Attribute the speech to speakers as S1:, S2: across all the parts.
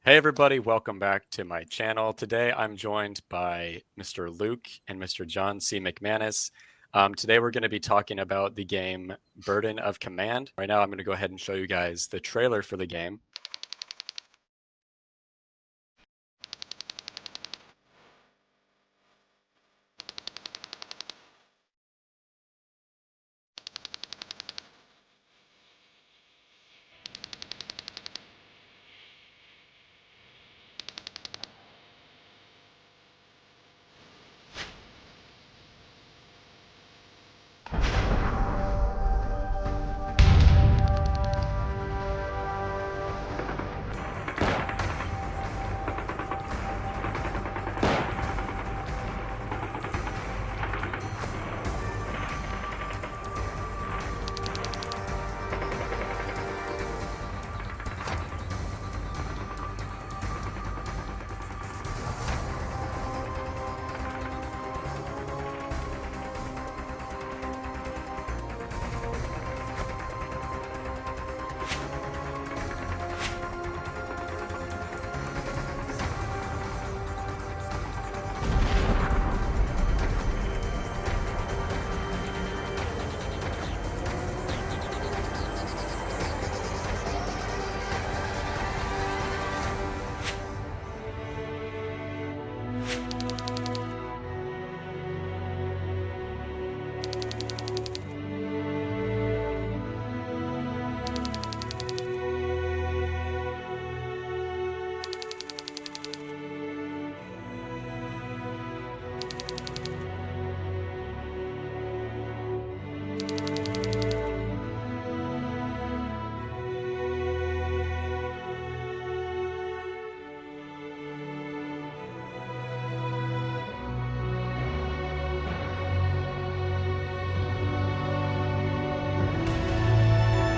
S1: Hey everybody, welcome back to my channel. Today I'm joined by Mr. Luke and Mr. John C McManus. Today we're going to be talking about the game Burden of Command. Right now I'm going to go ahead and show you guys the trailer for the game.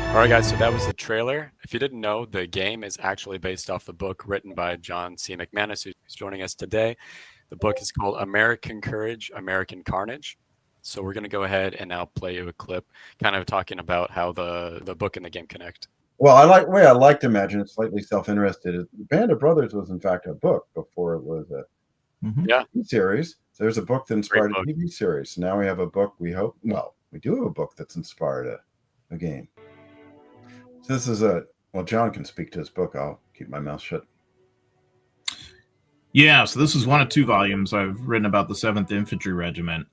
S1: All right, guys, so that was the trailer. If you didn't know, the game is actually based off the book written by John C McManus, who's joining us today. The book is called American Courage, American Carnage. So we're going to go ahead and now play you a clip kind of talking about how the book and the game connect.
S2: Well, I like to imagine it's slightly self-interested. Band of Brothers was in fact a book before it was a TV series. So there's a book that inspired a TV series. Now we have a book. We do have a book that's inspired a game. So this is John can speak to his book. I'll keep my mouth shut.
S3: Yeah, so this is one of two volumes I've written about the 7th Infantry Regiment,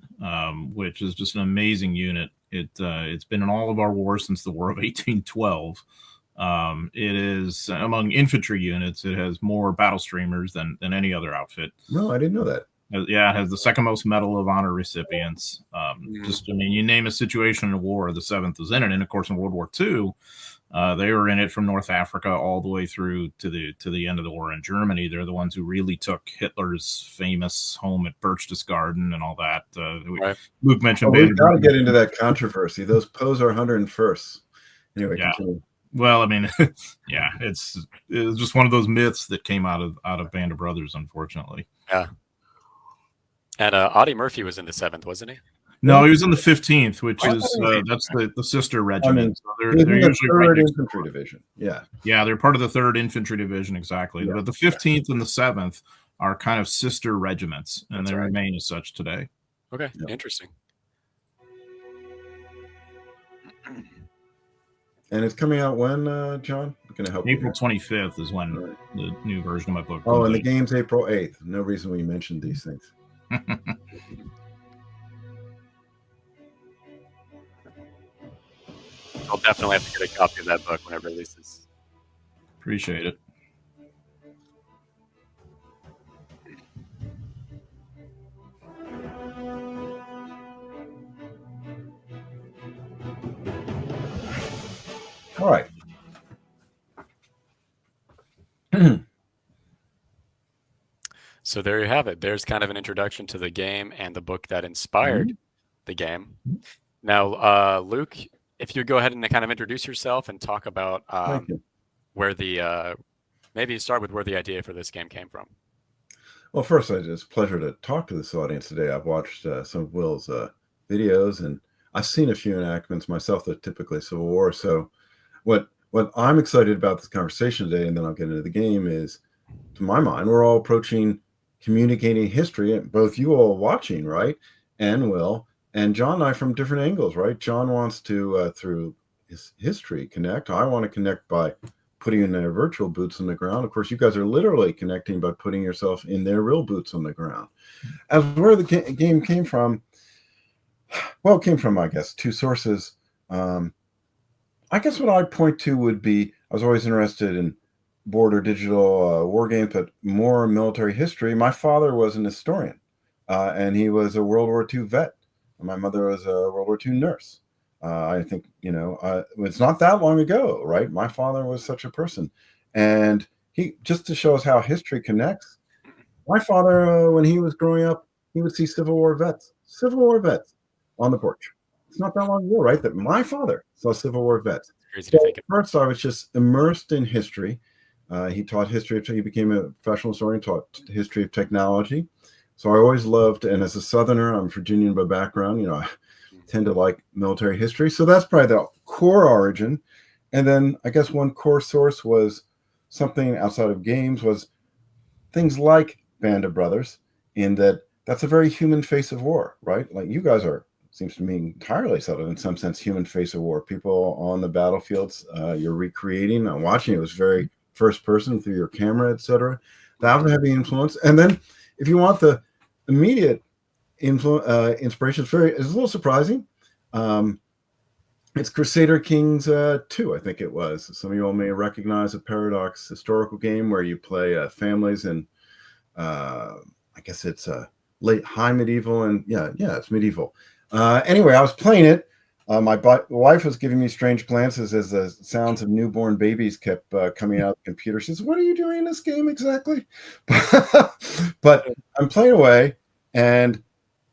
S3: which is just an amazing unit. It's been in all of our wars since the War of 1812. It is among infantry units. It has more battle streamers than any other outfit.
S2: No, I didn't know that.
S3: Yeah, it has the second most Medal of Honor recipients. You name a situation in a war, the 7th is in it. And of course, in World War II, they were in it from North Africa all the way through to the end of the war in Germany. They're the ones who really took Hitler's famous home at Berchtesgaden and all that.
S1: Right.
S3: Luke mentioned.
S2: We've got to get into that controversy. Those Poes are 101st. Anyway,
S3: yeah.
S2: Continue.
S3: Well, I mean, yeah, it's just one of those myths that came out of Band of Brothers, unfortunately.
S1: Yeah. And Audie Murphy was in the 7th, wasn't he?
S3: No, he was in the 15th, which is that's the sister regiment.
S2: I mean,
S3: so they're usually
S2: the 3rd Infantry Division.
S3: Yeah, they're part of the 3rd Infantry Division, exactly. Yeah. But the 15th and the 7th are kind of sister regiments, and they remain as such today.
S1: Okay, interesting.
S2: And it's coming out when, John? I'm gonna help.
S3: April 25th is when the new version of my book.
S2: Oh, and the game's April 8th. No reason we mentioned these things.
S1: I'll definitely have to get a copy of that book when it releases.
S3: Appreciate it.
S2: All right.
S1: So there you have it. There's kind of an introduction to the game and the book that inspired the game. Now, Luke, if you go ahead and kind of introduce yourself and talk about where the maybe start with where the idea for this game came from.
S2: Well, first, it's a pleasure to talk to this audience today. I've watched some of Will's videos, and I've seen a few enactments myself that are typically Civil War. So what I'm excited about this conversation today, and then I'll get into the game, is in my mind, we're all approaching communicating history, and both you all watching, right? And Will and John and I from different angles, right? John wants to, through his history, connect. I want to connect by putting in their virtual boots on the ground. Of course, you guys are literally connecting by putting yourself in their real boots on the ground. As where the game came from, well, it came from, I guess, two sources. I guess what I'd point to would be, I was always interested in board or digital war games, but more military history. My father was an historian, and he was a World War II vet. My mother was a World War II nurse. I think, it's not that long ago, right? My father was such a person. And he, just to show us how history connects, my father, when he was growing up, he would see Civil War vets on the porch. It's not that long ago, right? That my father saw Civil War vets. So first, I was just immersed in history. He taught history. He became a professional historian, taught history of technology. So I always loved, and as a Southerner, I'm Virginian by background, I tend to like military history. So that's probably the core origin. And then I guess one core source was something outside of games, was things like Band of Brothers, in that's a very human face of war, right? Like you guys are, seems to me, entirely Southern in some sense, human face of war. People on the battlefields, you're recreating. I'm watching. It was very first person through your camera, etc. That was a heavy influence. And then if you want the immediate inspiration, it's a little surprising. It's Crusader Kings 2, I think it was. Some of you all may recognize a Paradox historical game where you play families, and I guess it's late high medieval, and yeah, it's medieval. Anyway, I was playing it. My wife was giving me strange glances as the sounds of newborn babies kept coming out of the computer. She says, "What are you doing in this game exactly?" But I'm playing away, and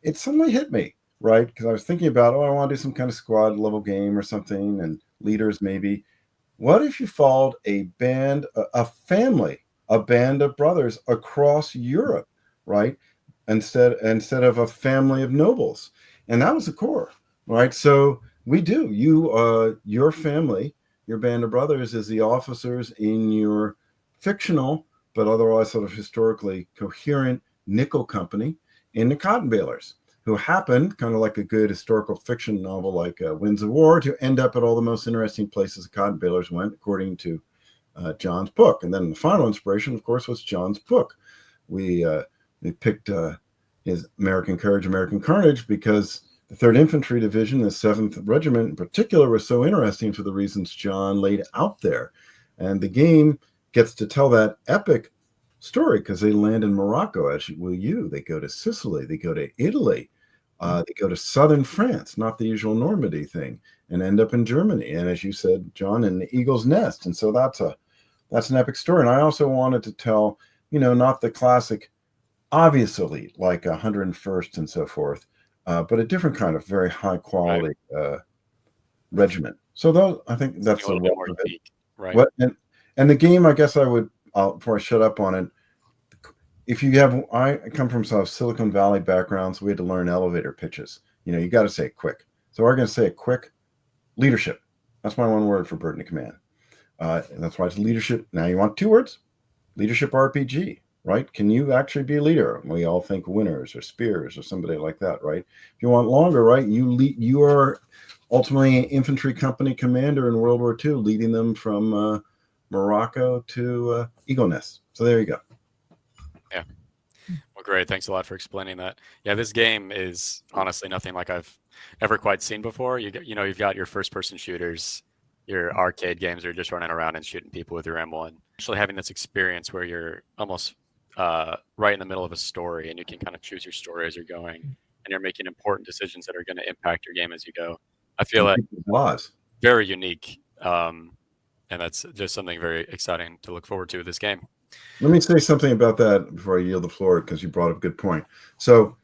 S2: it suddenly hit me, right? Because I was thinking about, I want to do some kind of squad level game or something, and leaders maybe. What if you followed a band, a family, a band of brothers across Europe, right? Instead of a family of nobles. And that was the core, right? So we do. Your family, your band of brothers, is the officers in your fictional, but otherwise sort of historically coherent nickel company in the Cotton Balers, who happened, kind of like a good historical fiction novel like Winds of War, to end up at all the most interesting places the Cotton Balers went, according to John's book. And then the final inspiration, of course, was John's book. We picked his American Courage, American Carnage, because the 3rd Infantry Division, the 7th Regiment in particular, was so interesting for the reasons John laid out there. And the game gets to tell that epic story because they land in Morocco, as will you. They go to Sicily, they go to Italy, they go to southern France, not the usual Normandy thing, and end up in Germany. And as you said, John, in the Eagle's Nest. And so that's an epic story. And I also wanted to tell, not the classic obvious elite like 101st and so forth, but a different kind of very high quality regiment. So those, I think that's a little more unique, right? What and the game, I guess I would, before I shut up on it, if you have, I come from some Silicon Valley background, so we had to learn elevator pitches. You got to say it quick. So we're going to say it quick. Leadership. That's my one word for Burden of Command. And that's why it's leadership. Now you want 2 words? Leadership RPG. Right? Can you actually be a leader? We all think Winners or Spears or somebody like that, right? If you want longer, right? You are ultimately an infantry company commander in World War II, leading them from Morocco to Eagle Nest. So there you go.
S1: Yeah. Well, great. Thanks a lot for explaining that. Yeah, this game is honestly nothing like I've ever quite seen before. You've got your first-person shooters, your arcade games where you're just running around and shooting people with your M1. Actually having this experience where you're almost right in the middle of a story, and you can kind of choose your story as you're going, and you're making important decisions that are going to impact your game as you go. I feel like very unique, and that's just something very exciting to look forward to with this game.
S2: Let me say something about that before I yield the floor, because you brought up a good point. So,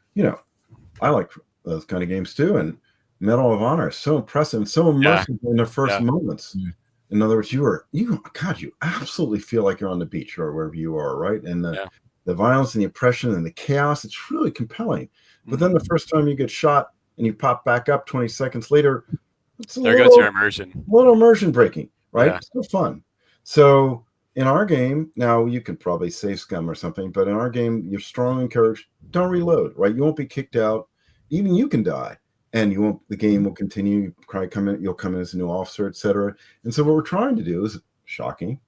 S2: I like those kind of games too, and Medal of Honor is so impressive and so immersive in the first moments. Yeah. In other words, you absolutely feel like you're on the beach or wherever you are, right? And the violence and the oppression and the chaos, it's really compelling. But then the first time you get shot and you pop back up 20 seconds later,
S1: there goes your immersion.
S2: A little immersion breaking, right? Yeah. It's still fun. So in our game, now you could probably save scum or something, but in our game, you're strongly encouraged, don't reload, right? You won't be kicked out. Even you can die, and you won't. The game will continue. You'll come in as a new officer, etc. And so what we're trying to do is shocking.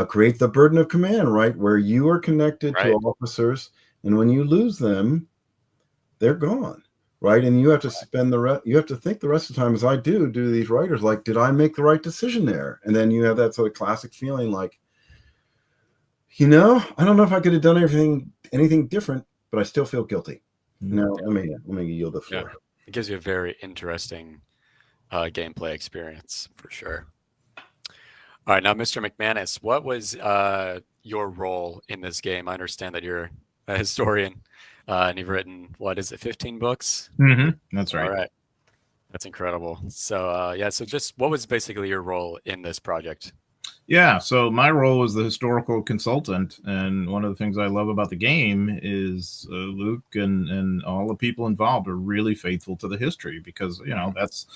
S2: Create the burden of command, right? Where you are connected to officers, and when you lose them, they're gone, right? And you have to spend you have to think the rest of the time, as I do these writers, like, did I make the right decision there? And then you have that sort of classic feeling like, I don't know if I could have done anything different, but I still feel guilty. Now, let me yield the floor.
S1: Yeah. It gives you a very interesting gameplay experience for sure. All right, now, Mr. McManus, what was your role in this game? I understand that you're a historian, and you've written, 15 books?
S3: That's right.
S1: All right, that's incredible. So, so just what was basically your role in this project?
S3: Yeah, so my role was the historical consultant, and one of the things I love about the game is Luke and all the people involved are really faithful to the history, because that's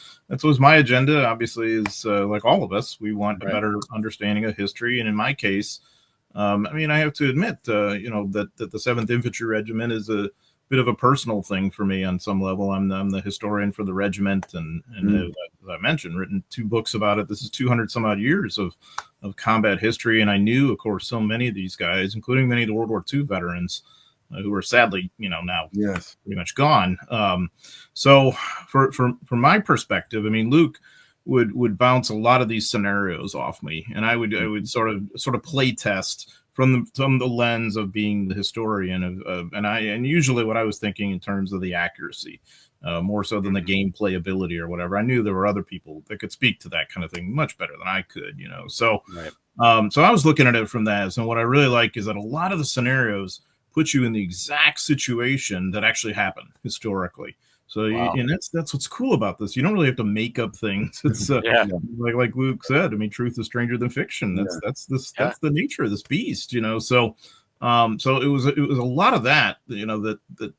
S3: was my agenda. Obviously, is like all of us, we want a better understanding of history, and in my case, I have to admit, that the 7th Infantry Regiment is a bit of a personal thing for me on some level. I'm the historian for the regiment, and as I mentioned, written 2 books about it. This is 200 some odd years of combat history, and I knew, of course, so many of these guys, including many of the World War II veterans, who are sadly, now pretty much gone. So from my perspective, Luke would bounce a lot of these scenarios off me, and I would sort of play test from the lens of being the historian and usually what I was thinking in terms of the accuracy, more so than the gameplay ability or whatever. I knew there were other people that could speak to that kind of thing much better than I could, So, so I was looking at it from that. And what I really like is that a lot of the scenarios put you in the exact situation that actually happened historically. So, and that's what's cool about this. You don't really have to make up things. It's like Luke said. Truth is stranger than fiction. That's the nature of this beast. So, so it was a lot of that.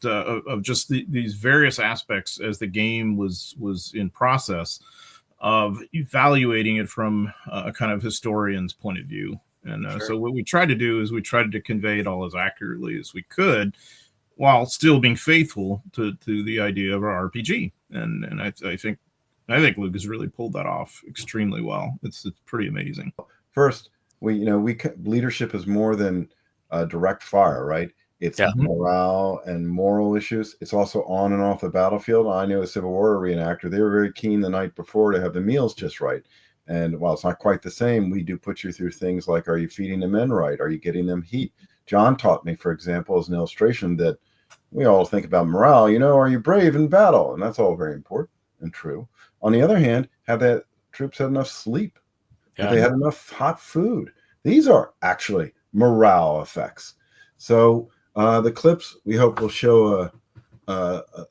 S3: Of just these various aspects as the game was in process of evaluating it from a kind of historian's point of view. And so what we tried to do is we tried to convey it all as accurately as we could, while still being faithful to the idea of our RPG. And I think Luke has really pulled that off extremely well. It's pretty amazing.
S2: First, leadership is more than direct fire, right? It's morale and moral issues. It's also on and off the battlefield. I knew a Civil War reenactor. They were very keen the night before to have the meals just right. And while it's not quite the same, we do put you through things like, are you feeding the men right? Are you getting them heat? John taught me, for example, as an illustration, that we all think about morale, are you brave in battle? And that's all very important and true. On the other hand, have the troops had enough sleep? Have they had enough hot food? These are actually morale effects. So the clips, we hope, will show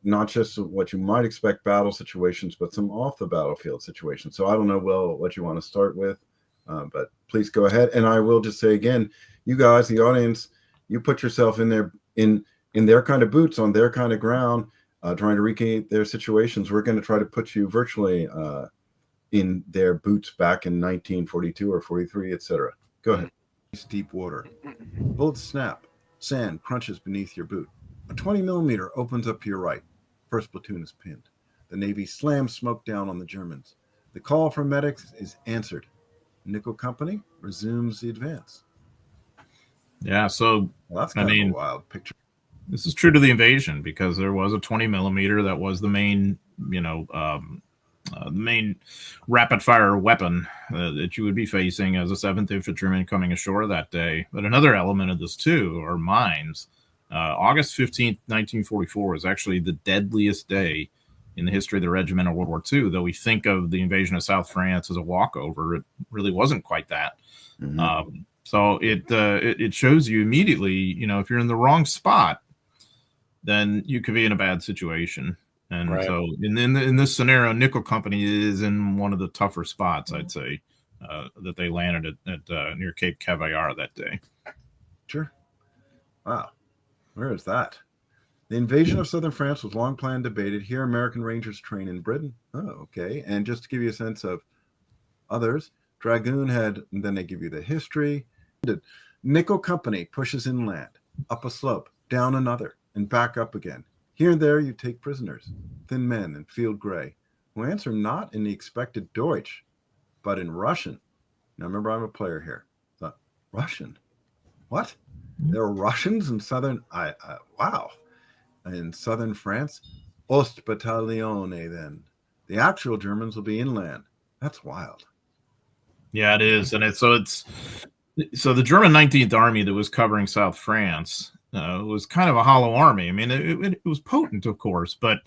S2: not just what you might expect battle situations, but some off the battlefield situations. So I don't know, Will, what you want to start with, but please go ahead. And I will just say again, you guys, the audience, you put yourself in there in their kind of boots, on their kind of ground, trying to recreate their situations. We're going to try to put you virtually in their boots back in 1942 or 43, etc. Go ahead. Deep water. Bullets snap. Sand crunches beneath your boot. A 20 millimeter opens up to your right. First platoon is pinned. The Navy slams smoke down on the Germans. The call for medics is answered. Nickel Company resumes the advance.
S3: Yeah, so
S2: that's kind of a wild picture.
S3: This is true to the invasion, because there was a 20 millimeter that was the main, the main rapid fire weapon that you would be facing as a 7th Infantryman coming ashore that day. But another element of this too are mines. August 15th, 1944 is actually the deadliest day in the history of the regiment of World War II. Though we think of the invasion of South France as a walkover, it really wasn't quite that. So it shows you immediately, if you're in the wrong spot, then you could be in a bad situation. And so in this scenario, Nickel Company is in one of the tougher spots, I'd say, that they landed at near Cape Cavalier that day.
S2: Sure. Wow. Where is that? The invasion of southern France was long planned, debated. Here, American Rangers train in Britain. Oh, okay. And just to give you a sense of others, Dragoon had, and then they give you the history. Nickel Company pushes inland, up a slope, down another, and back up again. Here and there you take prisoners, thin men in field gray, who answer not in the expected Deutsch, but in Russian. Now remember, I'm a player here. So, Russian? What? There are Russians in southern... wow. In southern France? Ostbataillone, then. The actual Germans will be inland. That's wild.
S3: Yeah, it is. And so the German 19th Army that was covering South France was kind of a hollow army. I mean, it was potent, of course, but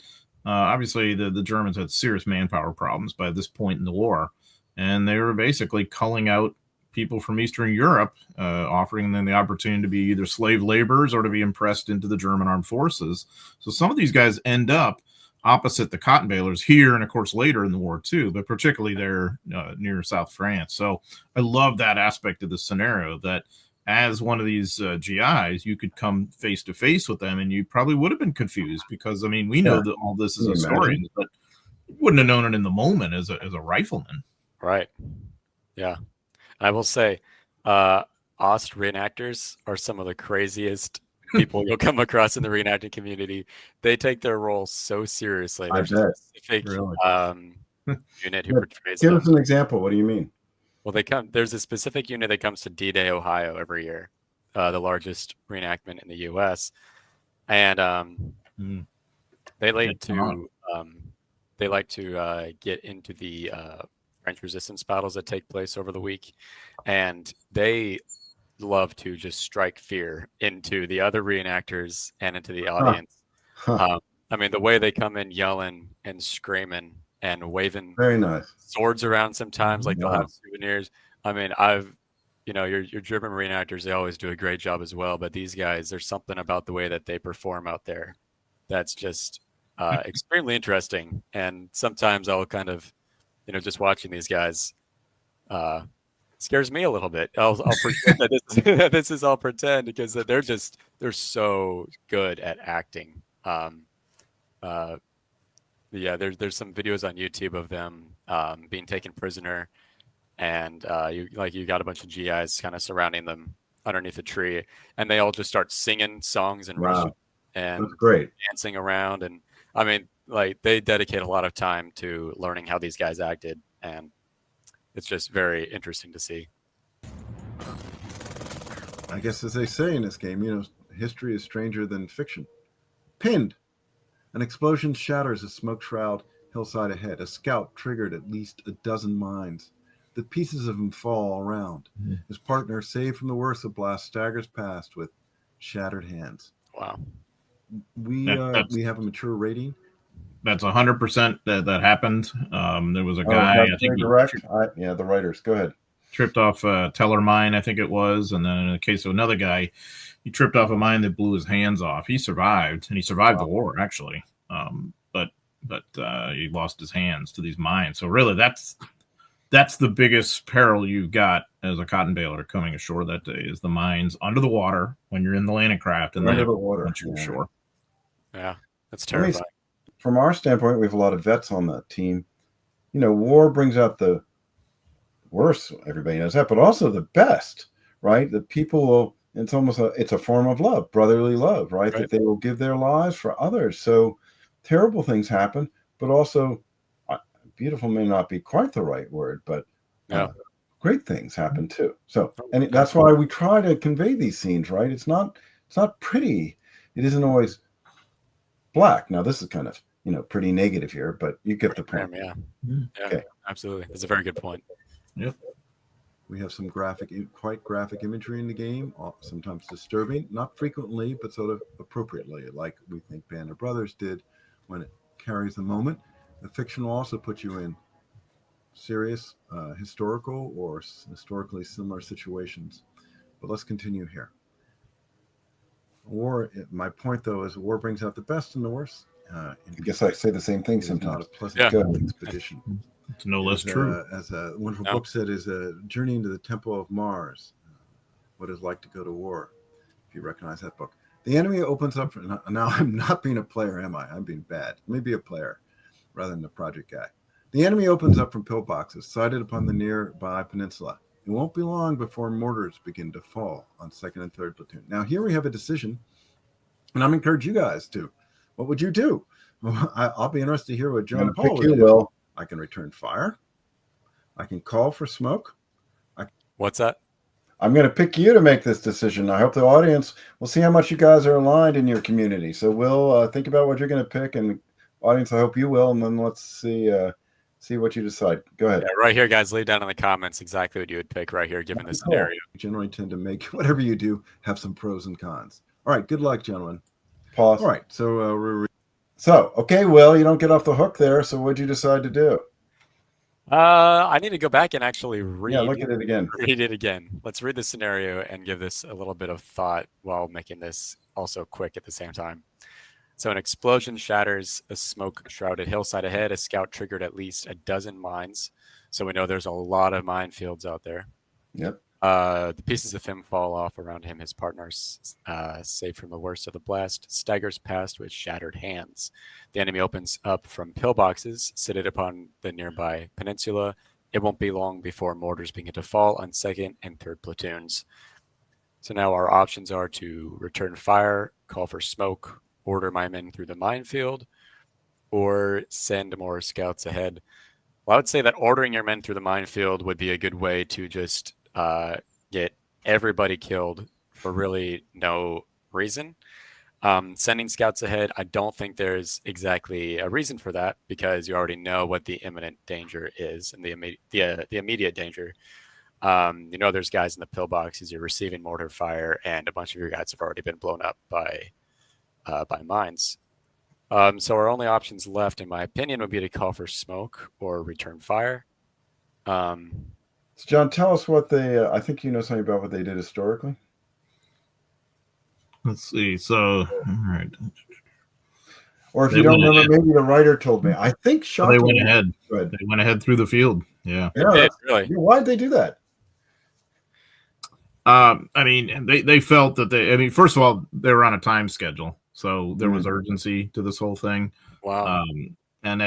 S3: obviously the Germans had serious manpower problems by this point in the war. And they were basically culling out people from Eastern Europe, offering them the opportunity to be either slave laborers or to be impressed into the German armed forces. So some of these guys end up opposite the cotton balers here, and of course later in the war too, but particularly there near South France. So I love that aspect of the scenario, that as one of these GIs, you could come face to face with them, and you probably would have been confused because, I mean, we know that all this is historians, but you wouldn't have known it in the moment as a rifleman.
S1: Right. Yeah. I will say, Ost reenactors are some of the craziest people you'll come across in the reenacting community. They take their role so seriously. There's a specific unit who portrays them.
S2: Give us an example. What do you mean?
S1: Well, there's a specific unit that comes to D-Day, Ohio every year, the largest reenactment in the U.S. And they like to get into the French resistance battles that take place over the week, and they love to just strike fear into the other reenactors and into the audience. I mean, the way they come in yelling and screaming and waving
S2: very nice
S1: swords around sometimes, like they'll have souvenirs. I mean, your German reenactors, they always do a great job as well, but these guys, there's something about the way that they perform out there that's just extremely interesting. And sometimes I'll kind of, just watching these guys scares me a little bit. I'll pretend that this is all pretend, because they're so good at acting. There's some videos on YouTube of them being taken prisoner, and you got a bunch of GIs kind of surrounding them underneath a tree, and they all just start singing songs in Russian and
S2: that's great,
S1: dancing around. And I mean, like, they dedicate a lot of time to learning how these guys acted, and it's just very interesting to see.
S2: I guess, as they say in this game, history is stranger than fiction. Pinned. An explosion shatters a smoke shroud hillside ahead. A scout triggered at least a dozen mines. The pieces of him fall around. His partner, saved from the worst of blast, staggers past with shattered hands.
S1: Wow.
S2: We have a mature rating.
S3: That's 100% that happened. There was a guy, I think,
S2: the writers. Go ahead.
S3: Tripped off a Teller mine, I think it was, and then in the case of another guy, he tripped off a mine that blew his hands off. He survived, and he survived the war, actually, but he lost his hands to these mines. So really, that's the biggest peril you've got as a cotton baler coming ashore that day, is the mines under the water when you're in the landing craft and
S2: under the water
S3: once you're ashore.
S1: Yeah, that's terrifying.
S2: From our standpoint, we have a lot of vets on the team. War brings out the worst, everybody knows that, but also the best, right? The people will, it's almost it's a form of love, brotherly love, right? That they will give their lives for others. So terrible things happen, but also beautiful may not be quite the right word, but great things happen too. So, and that's why we try to convey these scenes, right? It's not pretty. It isn't always black. Now this is kind of, pretty negative here, but you get the point.
S1: Yeah. Okay. Absolutely. That's a very good point.
S3: Yep.
S2: We have some quite graphic imagery in the game, sometimes disturbing, not frequently, but sort of appropriately, like we think Band of Brothers did when it carries the moment. The fiction will also put you in serious historical or historically similar situations. But let's continue here. War, my point, though, is war brings out the best and the worst. I guess I say the same thing sometimes. Not a pleasant expedition.
S3: It's no less true.
S2: As a wonderful book said, is a journey into the temple of Mars. What it's like to go to war. If you recognize that book. The enemy opens up. Now I'm not being a player, am I? I'm being bad. Maybe a player rather than a project guy. The enemy opens up from pillboxes sighted upon the nearby peninsula. It won't be long before mortars begin to fall on 2nd and 3rd platoon. Now, here we have a decision, and I'm encouraging you guys to. What would you do? Well, I'll be interested to hear what John Paul would do. Will. I can return fire. I can call for smoke.
S1: What's that?
S2: I'm going to pick you to make this decision. I hope the audience will see how much you guys are aligned in your community. So we'll think about what you're going to pick, and audience, I hope you will, and then let's see what you decide. Go ahead.
S1: Yeah, right here, guys. Leave down in the comments exactly what you would pick right here, given this scenario.
S2: We generally tend to make whatever you do have some pros and cons. All right, good luck, gentlemen. Pause. All right, so okay, Will, you don't get off the hook there. So what'd you decide to do?
S1: I need to go back and actually read.
S2: Yeah, look at it again.
S1: Read it again. Let's read the scenario and give this a little bit of thought while making this also quick at the same time. So an explosion shatters a smoke-shrouded hillside ahead. A scout triggered at least a dozen mines. So we know there's a lot of minefields out there.
S2: Yep.
S1: The pieces of him fall off around him. His partners, safe from the worst of the blast, staggers past with shattered hands. The enemy opens up from pillboxes seated upon the nearby peninsula. It won't be long before mortars begin to fall on 2nd and 3rd platoons. So now our options are to return fire, call for smoke, order my men through the minefield, or send more scouts ahead. Well, I would say that ordering your men through the minefield would be a good way to just get everybody killed for really no reason. Sending scouts ahead, I don't think there's exactly a reason for that, because you already know what the imminent danger is and the immediate danger. You know, there's guys in the pillboxes, you're receiving mortar fire, and a bunch of your guys have already been blown up by mines. So our only options left, in my opinion, would be to call for smoke or return fire.
S2: So John, tell us what they, I think you know something about what they did historically.
S3: Let's see. So, all right.
S2: Or if you don't remember, maybe the writer told me. I think
S3: they went ahead. They went ahead through the field. Yeah.
S2: Really. Why did they do that?
S3: I mean, they felt that first of all, they were on a time schedule. So there was urgency to this whole thing.
S1: Wow.
S3: And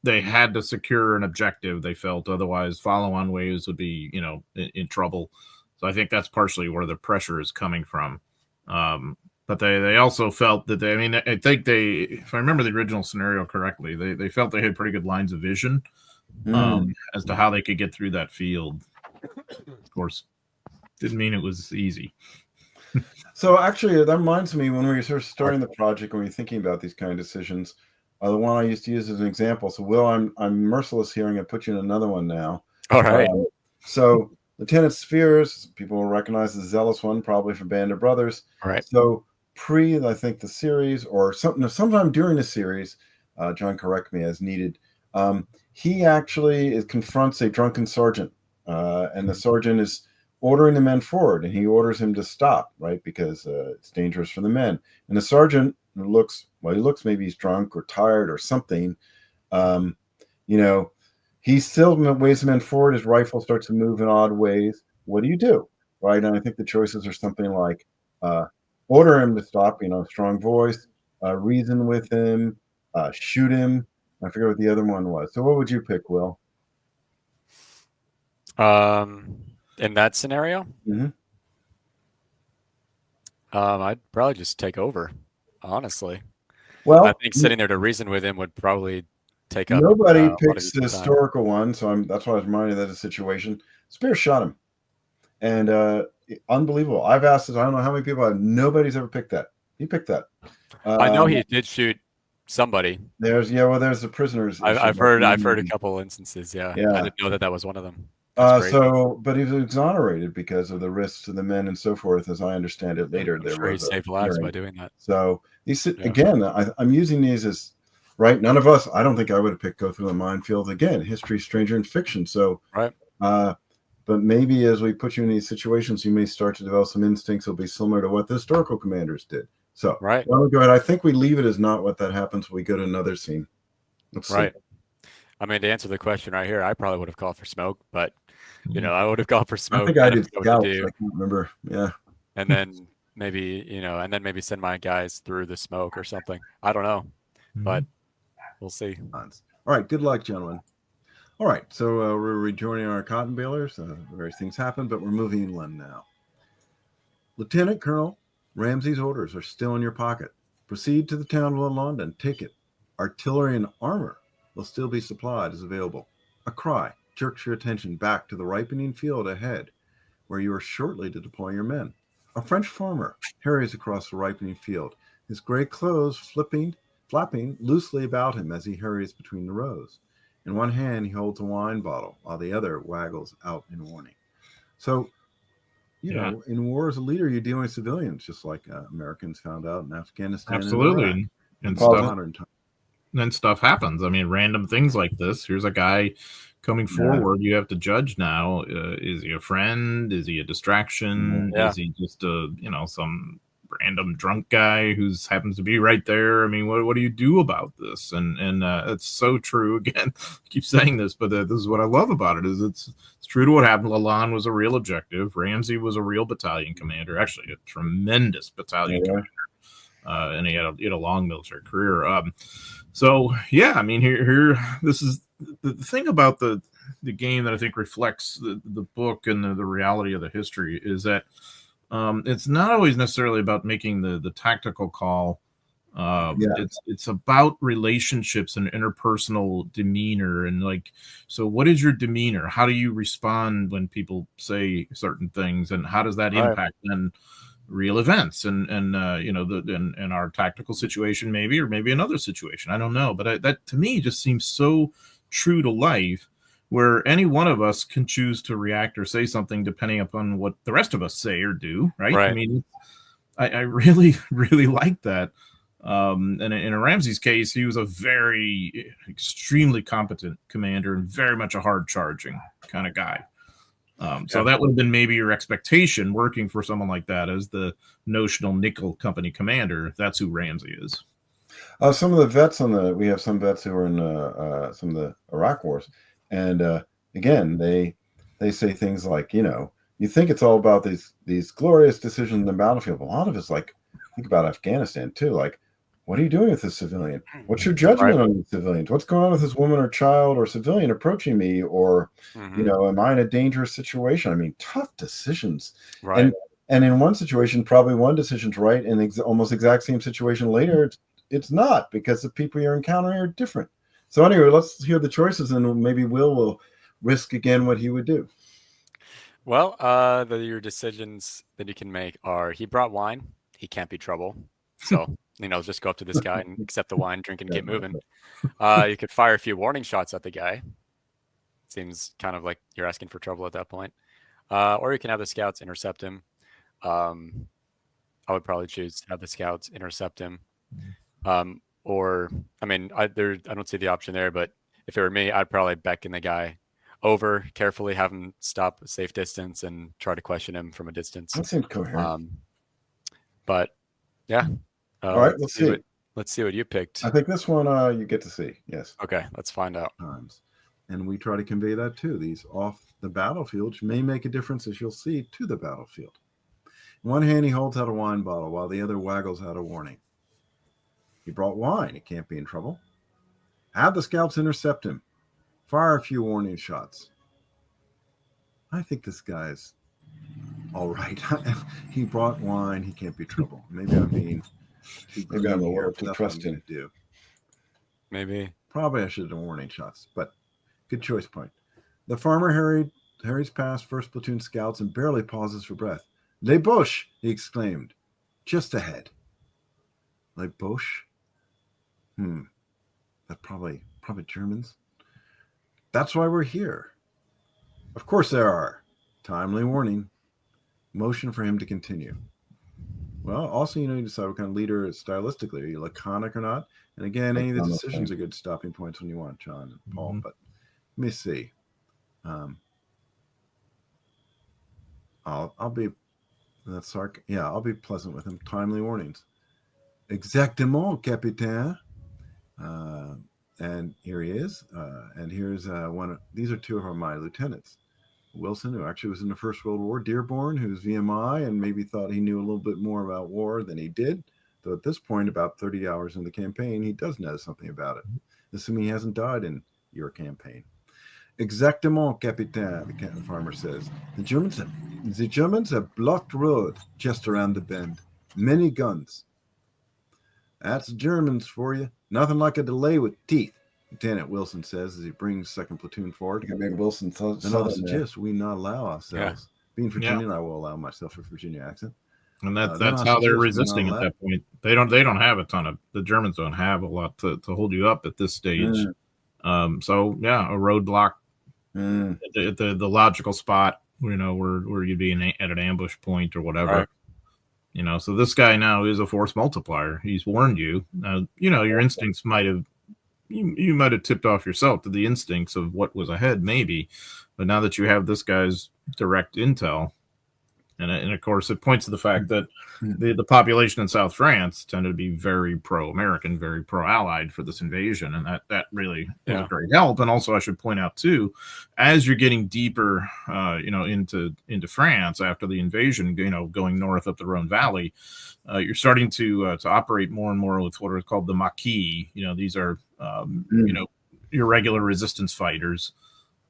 S3: they had to secure an objective, they felt, otherwise follow-on waves would be, in trouble. So I think that's partially where the pressure is coming from. But they also felt that I think if I remember the original scenario correctly, they felt they had pretty good lines of vision as to how they could get through that field. Of course, didn't mean it was easy.
S2: So actually, that reminds me, when we were sort of starting the project, when we were thinking about these kind of decisions, the one I used to use as an example. So, Will, I'm merciless here. I'm going to put you in another one now.
S1: All right.
S2: So, Lieutenant Spears, people will recognize the zealous one, probably from Band of Brothers.
S1: All right.
S2: So, I think the series, or sometime during the series, John, correct me as needed. He actually confronts a drunken sergeant, and the sergeant is ordering the men forward, and he orders him to stop, right, because it's dangerous for the men. And the sergeant looks maybe he's drunk or tired or something. He still waves the men forward. His rifle starts to move in odd ways. What do you do, right? And I think the choices are something like order him to stop, strong voice, reason with him, shoot him. I forget what the other one was. So what would you pick, Will?
S1: In that scenario, I'd probably just take over, honestly. Well, I think sitting there to reason with him would probably take up.
S2: Nobody picks the historical one, so that's why I was reminded of the situation. Spears shot him, and unbelievable. I've asked this. I don't know how many people have. Nobody's ever picked that. He picked that.
S1: I know he did shoot somebody.
S2: There's the prisoners.
S1: I've heard a couple instances. Yeah, I didn't know that was one of them.
S2: But he was exonerated because of the risks to the men and so forth, as I understand it later.
S1: He saved lives by doing that.
S2: So again, I'm using these as right. None of us, I don't think I would have picked go through the minefield again. History, stranger than fiction. So
S1: right.
S2: But maybe as we put you in these situations, you may start to develop some instincts that'll be similar to what the historical commanders did. So
S1: right.
S2: Well, go ahead. I think we leave it as not what that happens when we go to another scene.
S1: Let's see. I mean, to answer the question right here, I probably would have called for smoke, but I would have called for smoke.
S2: I think I did scouts. I can't remember. Yeah.
S1: And then maybe send my guys through the smoke or something. I don't know, but we'll see.
S2: All right. Good luck, gentlemen. All All right, so we're rejoining our cotton balers. Various things happen, but we're moving inland now. Lieutenant Colonel, Ramsay's orders are still in your pocket. Proceed to the town of London. Take it. Artillery and armor will still be supplied as available. A cry jerks your attention back to the ripening field ahead, where you are shortly to deploy your men. A French farmer hurries across the ripening field, his gray clothes flapping loosely about him as he hurries between the rows. In one hand, he holds a wine bottle, while the other waggles out in warning. So, you know, in war as a leader, you're dealing with civilians, just like Americans found out in Afghanistan.
S3: Absolutely.
S2: And
S3: stuff happens. I mean, random things like this. Here's a guy coming forward. You have to judge now. Is he a friend? Is he a distraction? Is he just some random drunk guy who's happens to be right there? I mean, what do you do about this? And it's so true. Again, I keep saying this, but this is what I love about it. Is it's true to what happened. Lalonde was a real objective. Ramsay was a real battalion commander. Actually, a tremendous battalion commander. And he had a long military career. I mean, here, this is the thing about the game that I think reflects the book and the reality of the history is that it's not always necessarily about making the tactical call. It's about relationships and interpersonal demeanor and so what is your demeanor? How do you respond when people say certain things, and how does that impact then real events and in our tactical situation maybe, or maybe another situation, I don't know, but that to me just seems so true to life, where any one of us can choose to react or say something depending upon what the rest of us say or do, right? I mean, I really really like that. And in Ramsay's case, he was a very extremely competent commander and very much a hard charging kind of guy. So that would have been maybe your expectation working for someone like that as the notional nickel company commander. That's who Ramsay is.
S2: Some of the vets we have some vets who are in some of the Iraq wars, and again, they say things like, you think it's all about these glorious decisions in the battlefield. A lot of it's like, think about Afghanistan too. Like, what are you doing with this civilian? What's your judgment on these civilians? What's going on with this woman or child or civilian approaching me? Or, am I in a dangerous situation? I mean, tough decisions.
S1: Right.
S2: And in one situation, probably one decision's right, and almost exact same situation later, it's not, because the people you're encountering are different. So anyway, let's hear the choices, and maybe will risk again what he would do.
S1: Well, your decisions that you can make are: he brought wine, he can't be trouble. So, just go up to this guy and accept the wine, drink, and keep moving. You could fire a few warning shots at the guy. Seems kind of like you're asking for trouble at that point. Or you can have the scouts intercept him. I would probably choose to have the scouts intercept him. Or, I mean, I don't see the option there, but if it were me, I'd probably beckon the guy over carefully, have him stop a safe distance, and try to question him from a distance.
S2: That seems coherent.
S1: But yeah.
S2: All right, let's see.
S1: Let's see what you picked.
S2: I think this one you get to see. Yes.
S1: Okay, let's find out.
S2: And we try to convey that too. These off the battlefield may make a difference, as you'll see, to the battlefield. In one hand, he holds out a wine bottle, while the other waggles out a warning. He brought wine. He can't be in trouble. Have the scouts intercept him. Fire a few warning shots. I think this guy's all right. He brought wine. He can't be trouble. Maybe I'm being... Maybe I'm a little too trusting.
S1: Maybe.
S2: Probably I should have done warning shots, but good choice point. The farmer hurries past first platoon scouts and barely pauses for breath. Les Boches, he exclaimed, just ahead. Les Boches? That probably Germans. That's why we're here. Of course there are. Timely warning. Motion for him to continue. Well, also, you decide what kind of leader is stylistically. Are you laconic or not? And again, any of the decisions are good stopping points when you want, John and Paul. But let me see. I'll be I'll be pleasant with him. Timely warnings. Exactement, Capitaine. And here he is. And here's these are two of my lieutenants. Wilson, who actually was in the First World War, Dearborn, who's VMI, and maybe thought he knew a little bit more about war than he did. Though at this point, about 30 hours in the campaign, he does know something about it, assuming he hasn't died in your campaign. Exactement, Capitaine, the farmer says. The Germans have blocked road just around the bend. Many guns. That's Germans for you. Nothing like a delay with teeth, Lieutenant Wilson says as he brings second platoon forward.
S4: I made Wilson
S2: and I'll suggest we not allow ourselves. Being Virginian, I will allow myself a Virginia accent.
S3: And that's how they're resisting at that point. They don't have a ton of, the Germans don't have a lot to hold you up at this stage. So yeah, a roadblock at the logical spot, you know, where you'd be at an ambush point or whatever. Right. You know, so this guy now is a force multiplier. He's warned you. You know, your instincts might have, you might have tipped off yourself to the instincts of what was ahead, maybe. But now that you have this guy's direct intel, and of course, it points to the fact that the population in South France tended to be very pro-American, very pro-Allied for this invasion, and that really was a great help. And also, I should point out too, as you're getting deeper, you know, into France after the invasion, you know, going north up the Rhone Valley, you're starting to operate more and more with what are called the Maquis. You know, these are you know, irregular resistance fighters.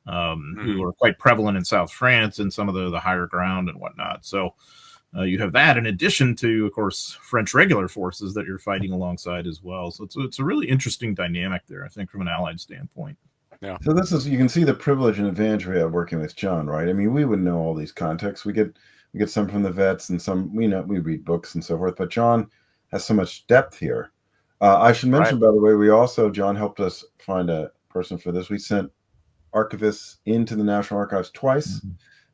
S3: Who are quite prevalent in South France and some of the higher ground and whatnot. So you have that in addition to, of course, French regular forces that you're fighting alongside as well. So it's a really interesting dynamic there, I think, from an Allied standpoint.
S2: Yeah. So this is, you can see the privilege and advantage we have working with John, right? I mean, we would know all these contexts. We get some from the vets and some, we read books and so forth, but John has so much depth here. I should mention, by the way, John helped us find a person for this. We sent archivists into the National Archives twice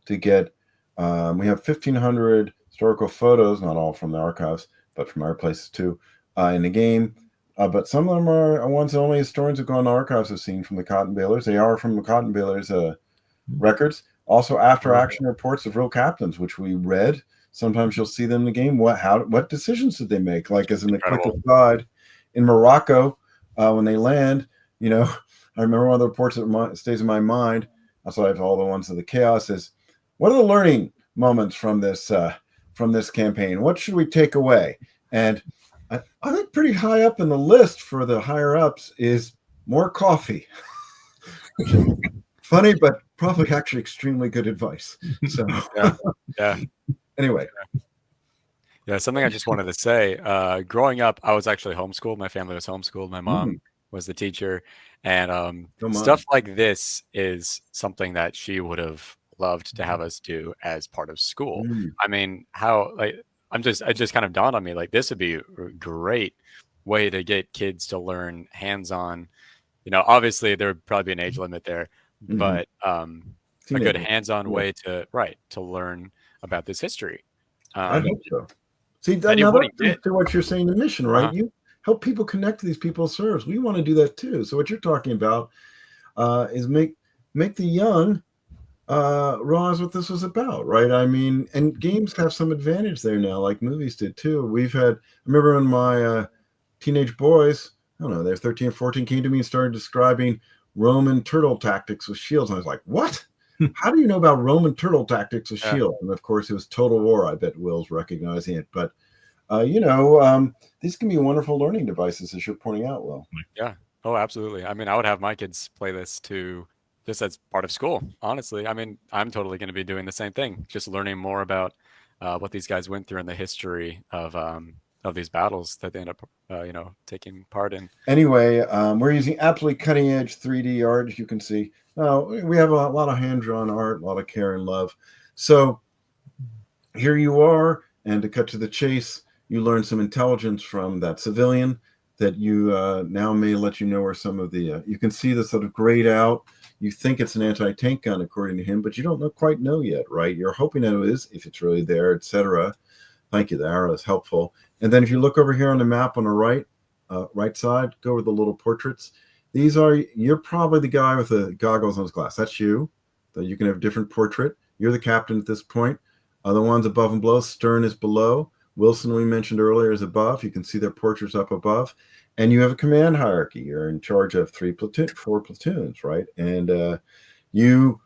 S2: to get, we have 1,500 historical photos, not all from the archives, but from our places too, in the game. But some of them are ones that only historians who've gone to archives have seen from the Cotton Balers. They are from the Cotton Balers records. Also, after action reports of real captains, which we read. Sometimes you'll see them in the game. What decisions did they make? Like, as in the quick aside, in Morocco, when they land, you know, I remember one of the reports that stays in my mind. Also, I have all the ones of the chaos. Is what are the learning moments from this campaign? What should we take away? And I think pretty high up in the list for the higher ups is more coffee. Funny, but probably actually extremely good advice. So Anyway.
S1: Yeah, something I just wanted to say. Growing up, I was actually homeschooled. My family was homeschooled. My mom was the teacher. And stuff like this is something that she would have loved to have us do as part of school. I mean, it just kind of dawned on me, like, this would be a great way to get kids to learn hands-on. You know, obviously there would probably be an age limit there, but a good hands-on way to learn about this history.
S2: I hope so. See, now that's to what you're saying, the mission, right? You help people connect to these people serves. We want to do that too. So what you're talking about is make the young realize what this was about, right? I mean, and games have some advantage there now, like movies did too. I remember when my teenage boys, I don't know, they're 13 or 14, came to me and started describing Roman turtle tactics with shields. And I was like, what? How do you know about Roman turtle tactics with shields? And of course, it was Total War. I bet Will's recognizing it. But, these can be wonderful learning devices, as you're pointing out, Will.
S1: Yeah. Oh, absolutely. I mean, I would have my kids play this just as part of school, honestly. I mean, I'm totally going to be doing the same thing, just learning more about what these guys went through in the history of these battles that they end up, taking part in.
S2: Anyway, we're using absolutely cutting-edge 3D art, as you can see. We have a lot of hand-drawn art, a lot of care and love. So here you are, and to cut to the chase, you learn some intelligence from that civilian that you now may let you know where some of the you can see the sort of grayed out. You think it's an anti-tank gun, according to him, but you don't quite know yet, right? You're hoping that it is, if it's really there, etc. Thank you. The arrow is helpful. And then if you look over here on the map on the right side, go with the little portraits. You're probably the guy with the goggles on his glass. That's you. So you can have a different portrait. You're the captain at this point. Other ones above and below. Stern is below. Wilson, we mentioned earlier, is above. You can see their portraits up above. And you have a command hierarchy. You're in charge of 4 platoons, right? And you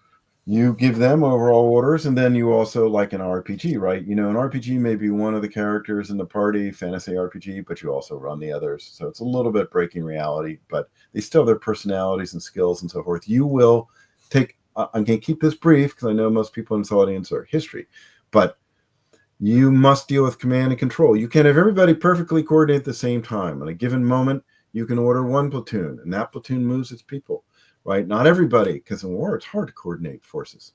S2: give them overall orders, and then you also, like an RPG, right? You know, an RPG may be one of the characters in the party, fantasy RPG, but you also run the others. So it's a little bit breaking reality, but they still have their personalities and skills and so forth. You will I'm going to keep this brief because I know most people in this audience are history, but you must deal with command and control. You can't have everybody perfectly coordinate at the same time. At a given moment, you can order one platoon, and that platoon moves its people, right? Not everybody, because in war, it's hard to coordinate forces.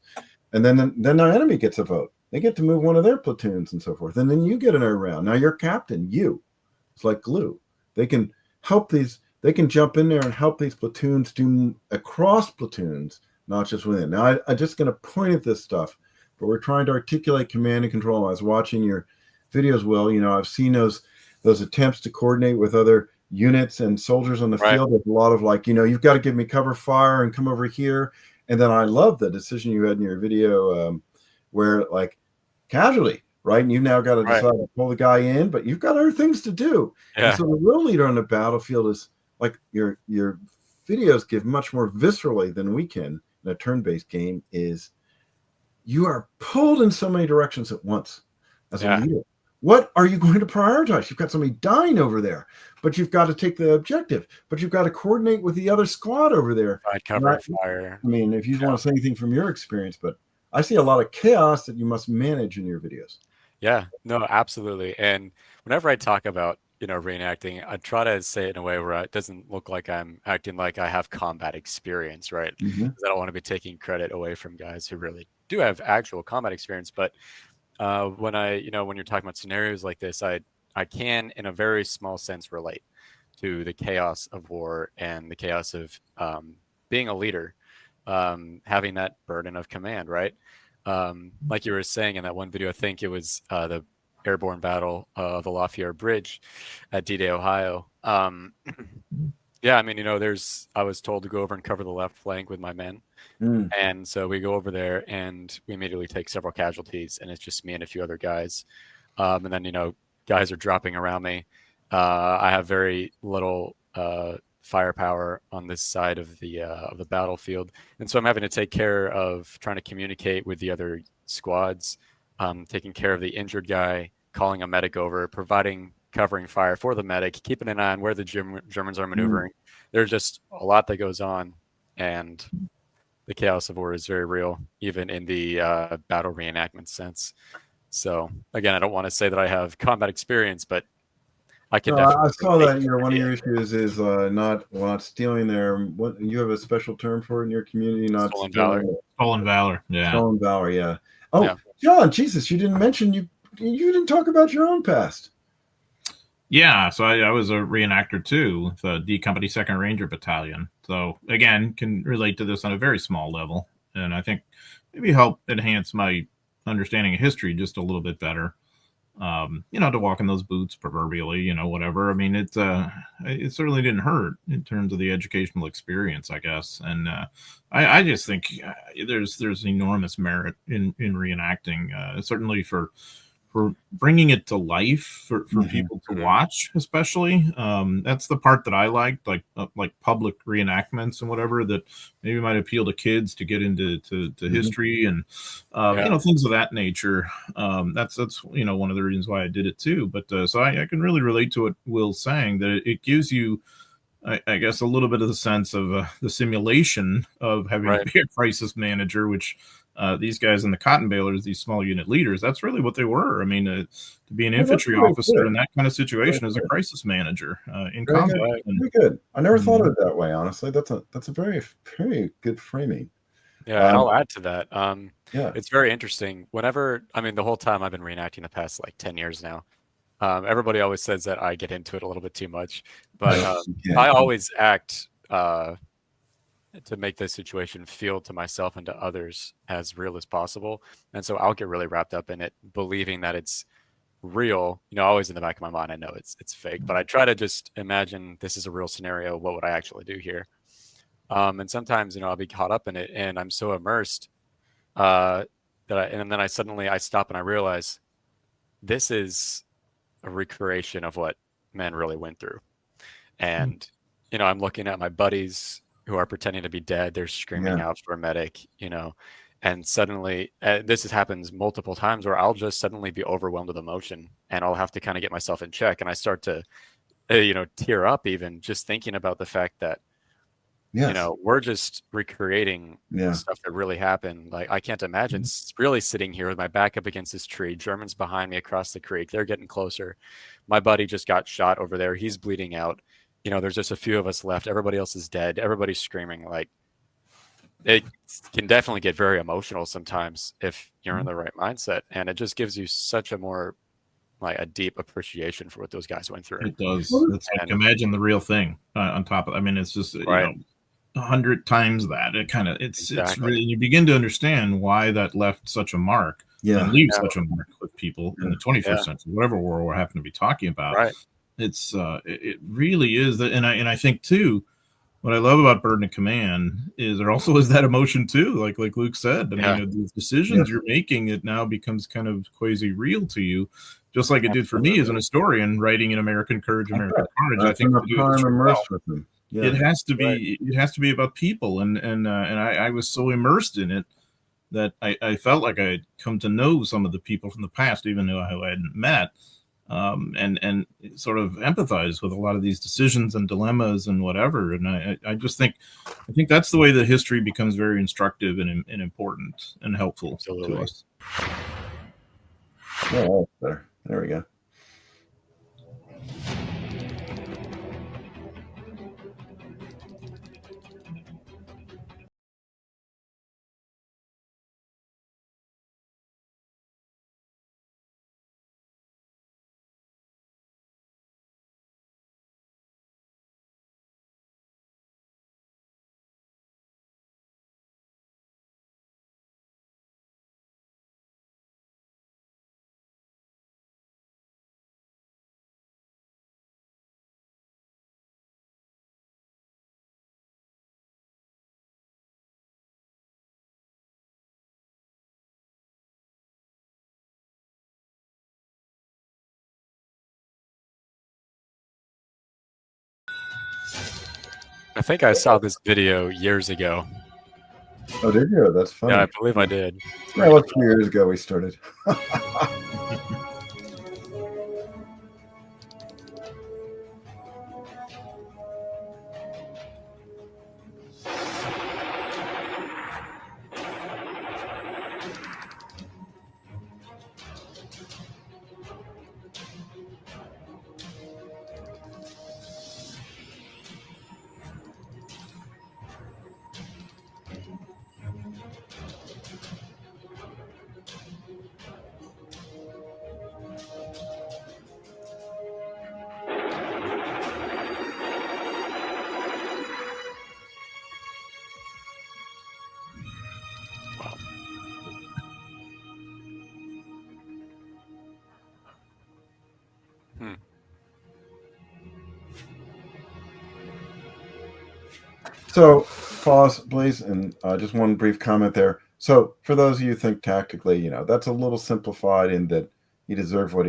S2: And then the enemy gets a vote. They get to move one of their platoons and so forth. And then you get another round. Now you're captain, it's like glue. They can help they can jump in there and help these platoons do across platoons, not just within. Now, I'm just going to point at this stuff, but we're trying to articulate command and control. I was watching your videos, Will. I've seen those attempts to coordinate with other units and soldiers on the field. With a lot of you've got to give me cover fire and come over here. And then I love the decision you had in your video where casualty, right? And you've now got to decide to pull the guy in, but you've got other things to do. Yeah. And so the real leader on the battlefield is your videos give much more viscerally than we can in a turn-based game, is you are pulled in so many directions at once as a leader. What are you going to prioritize? You've got somebody dying over there, but you've got to take the objective, but you've got to coordinate with the other squad over there.
S1: Cover fire.
S2: I mean, if you want to say anything from your experience, but I see a lot of chaos that you must manage in your videos.
S1: Yeah, no, absolutely. And whenever I talk about reenacting, I try to say it in a way where it doesn't look like I'm acting like I have combat experience, right? Because I don't want to be taking credit away from guys who really do have actual combat experience. But when you're talking about scenarios like this, I can, in a very small sense, relate to the chaos of war and the chaos of being a leader, having that burden of command, right? Like you were saying in that one video, I think it was the airborne battle of the Lafayette Bridge at D-Day, Ohio. Yeah, I mean, I was told to go over and cover the left flank with my men. And so we go over there and we immediately take several casualties, and it's just me and a few other guys. And then, guys are dropping around me. I have very little firepower on this side of the battlefield. And so I'm having to take care of trying to communicate with the other squads, taking care of the injured guy, calling a medic over, providing covering fire for the medic, keeping an eye on where the Germans are maneuvering. There's just a lot that goes on, and the chaos of war is very real, even in the battle reenactment sense. So again, I don't want to say that I have combat experience, but I can definitely.
S2: I saw that one of your issues is not stealing their. What you have a special term for it in your community? Not
S1: stolen valor.
S3: Stolen valor. Yeah.
S2: Stolen valor. Yeah. Oh, yeah. John, Jesus, you didn't mention you didn't talk about your own past.
S3: Yeah, so I was a reenactor too, with a D Company 2nd Ranger Battalion. So again, can relate to this on a very small level, and I think maybe help enhance my understanding of history just a little bit better. To walk in those boots proverbially, whatever. I mean, it certainly didn't hurt in terms of the educational experience, I guess. And I just think there's enormous merit in reenacting, certainly for bringing it to life for people to watch, especially. That's the part that I liked, like public reenactments and whatever, that maybe might appeal to kids to get into history and things of that nature. That's one of the reasons why I did it too. But so I can really relate to what Will's saying, that it gives you, I guess, a little bit of the sense of the simulation of having to be a crisis manager, which these guys in the cotton balers, these small unit leaders, that's really what they were. I mean, to be an infantry officer in that kind of situation as a crisis manager in combat.
S2: Very good. I never thought of it that way, honestly. That's a very, very good framing.
S1: Yeah, and I'll add to that. It's very interesting. Whenever, the whole time I've been reenacting the past 10 years now, everybody always says that I get into it a little bit too much, but I always act to make the situation feel to myself and to others as real as possible. And so I'll get really wrapped up in it, believing that it's real. Always in the back of my mind, I know it's fake, but I try to just imagine this is a real scenario. What would I actually do here? And sometimes, I'll be caught up in it and I'm so immersed and then I stop and I realize this is a recreation of what men really went through. And, I'm looking at my buddies who are pretending to be dead. They're screaming out for a medic, and suddenly this happens multiple times where I'll just suddenly be overwhelmed with emotion and I'll have to kind of get myself in check. And I start to, tear up even just thinking about the fact that
S2: Yes.
S1: You know, we're just recreating stuff that really happened. Like, I can't imagine really sitting here with my back up against this tree, Germans behind me across the creek. They're getting closer. My buddy just got shot over there. He's bleeding out. You know, there's just a few of us left. Everybody else is dead. Everybody's screaming. Like, it can definitely get very emotional sometimes if you're in the right mindset. And it just gives you such a more, like, a deep appreciation for what those guys went through.
S3: It does. It's like, imagine the real thing on top of, I mean, it's just, you know, 100 times that. It kind of, it's really, you begin to understand why that left such a mark and leaves such a mark with people in the 21st century, whatever war we're having to be talking about. It's it really is that. And I think too, what I love about Burden of Command is there also is that emotion too, like Luke said. I mean, the decisions you're making, it now becomes kind of quasi real to you, just like it did for me as an historian writing in American Courage, American Carnage. I think it has to be it has to be about people, and I was so immersed in it that I felt like I had come to know some of the people from the past, even though I hadn't met. And sort of empathize with a lot of these decisions and dilemmas and whatever. And I just think that's the way that history becomes very instructive and important and helpful to us.
S2: Yeah, there we go.
S1: I think I saw this video years ago.
S2: Oh, did you? That's funny.
S1: Yeah, I believe I did.
S2: Yeah, well, 2 years ago we started. So, pause, please, and just one brief comment there. So, for those of you who think tactically, you know, that's a little simplified in that he deserved what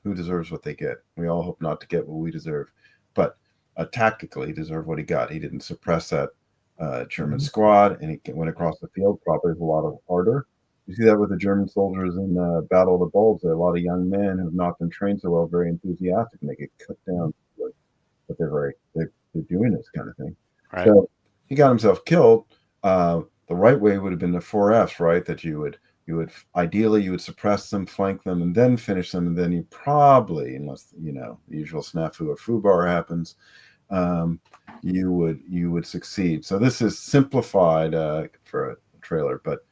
S2: who deserves what they get? We all hope not to get what we deserve, but tactically, he deserved what he got. He didn't suppress that German squad, and he went across the field probably with a lot of ardor. You see that with the German soldiers in Battle of the Bulge. There are a lot of young men who have not been trained so well, very enthusiastic, and they get cut down. But they're doing this kind of thing. Right. So he got himself killed. The right way would have been the 4Fs, right? That you would ideally you would suppress them, flank them, and then finish them, and then you probably, unless you know the usual snafu or foobar happens, you would succeed. So this is simplified for a trailer, but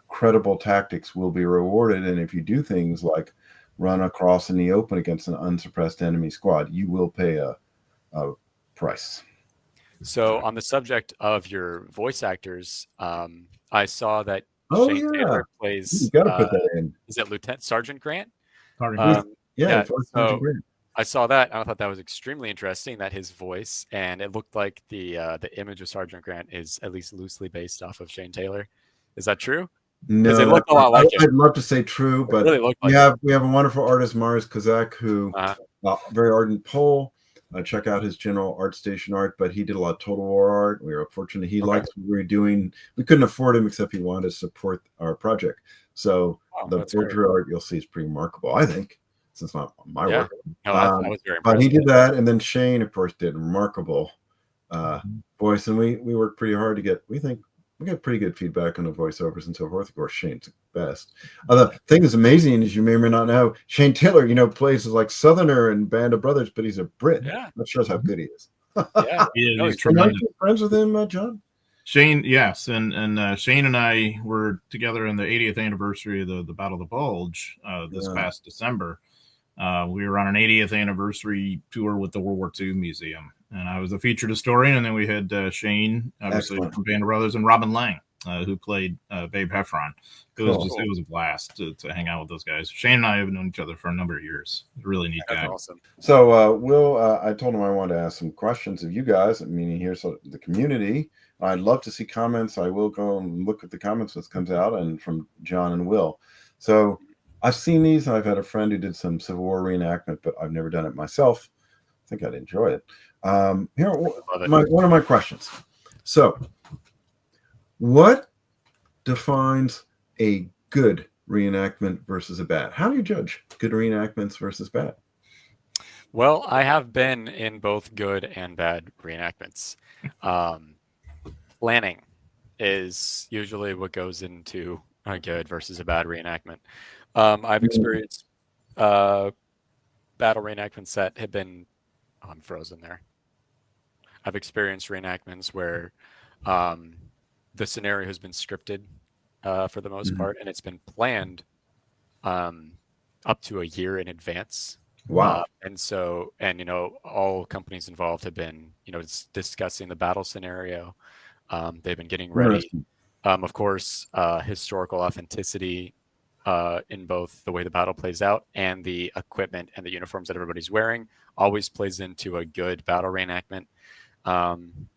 S2: credible tactics will be rewarded, and if you do things like run across in the open against an unsuppressed enemy squad, you will pay a price.
S1: So on the subject of your voice actors, I saw that Shane Taylor plays.
S2: You got to put that in.
S1: Is it Lieutenant Sergeant Grant?
S2: Sergeant Grant.
S1: I saw that. And I thought that was extremely interesting. That his voice, and it looked like the image of Sergeant Grant is at least loosely based off of Shane Taylor. Is that true?
S2: No,
S1: it looked a lot like
S2: I'd love to say true, but really we have a wonderful artist, Marius Kozak, who very ardent Pole. Check out his general art station art, but he did a lot of Total War art. We were fortunate he likes what we were doing. We couldn't afford him, except he wanted to support our project. So the portrait art you'll see is pretty remarkable, I think, since it's not my work.
S1: No, that was very impressive.
S2: But he did that, and then Shane, of course, did remarkable voice, and we work pretty hard to get. We think we get pretty good feedback on the voiceovers and so forth. Of course, Shane's the best. The thing that's amazing is you may or may not know Shane Taylor. Plays as like Southerner in Band of Brothers, but he's a Brit.
S1: Yeah,
S2: that shows how good he is.
S1: Yeah,
S3: he's tremendous.
S2: Friends with him, John?
S3: Shane, yes, and Shane and I were together in the 80th anniversary of the Battle of the Bulge this past December. We were on an 80th anniversary tour with the World War II Museum, and I was a featured historian. And then we had Shane, obviously from Band of Brothers, and Robin Lang, who played Babe Heffron. It was a blast to hang out with those guys. Shane and I have known each other for a number of years. Really neat guy.
S1: Awesome.
S2: So, Will, I told him I wanted to ask some questions of you guys, meaning here's the community. I'd love to see comments. I will go and look at the comments that comes out, and from John and Will. So I've seen these. I've had a friend who did some Civil War reenactment, but I've never done it myself. I think I'd enjoy it. Here, one of my questions. So, what defines a good reenactment versus a bad? How do you judge good reenactments versus bad?
S1: Well, I have been in both good and bad reenactments. Planning is usually what goes into a good versus a bad reenactment. I've experienced battle reenactments that have been, I'm frozen there. I've experienced reenactments where the scenario has been scripted for the most part, and it's been planned up to a year in advance.
S2: Wow.
S1: And all companies involved have been, discussing the battle scenario. They've been getting ready. Of course, historical authenticity in both the way the battle plays out and the equipment and the uniforms that everybody's wearing always plays into a good battle reenactment. Then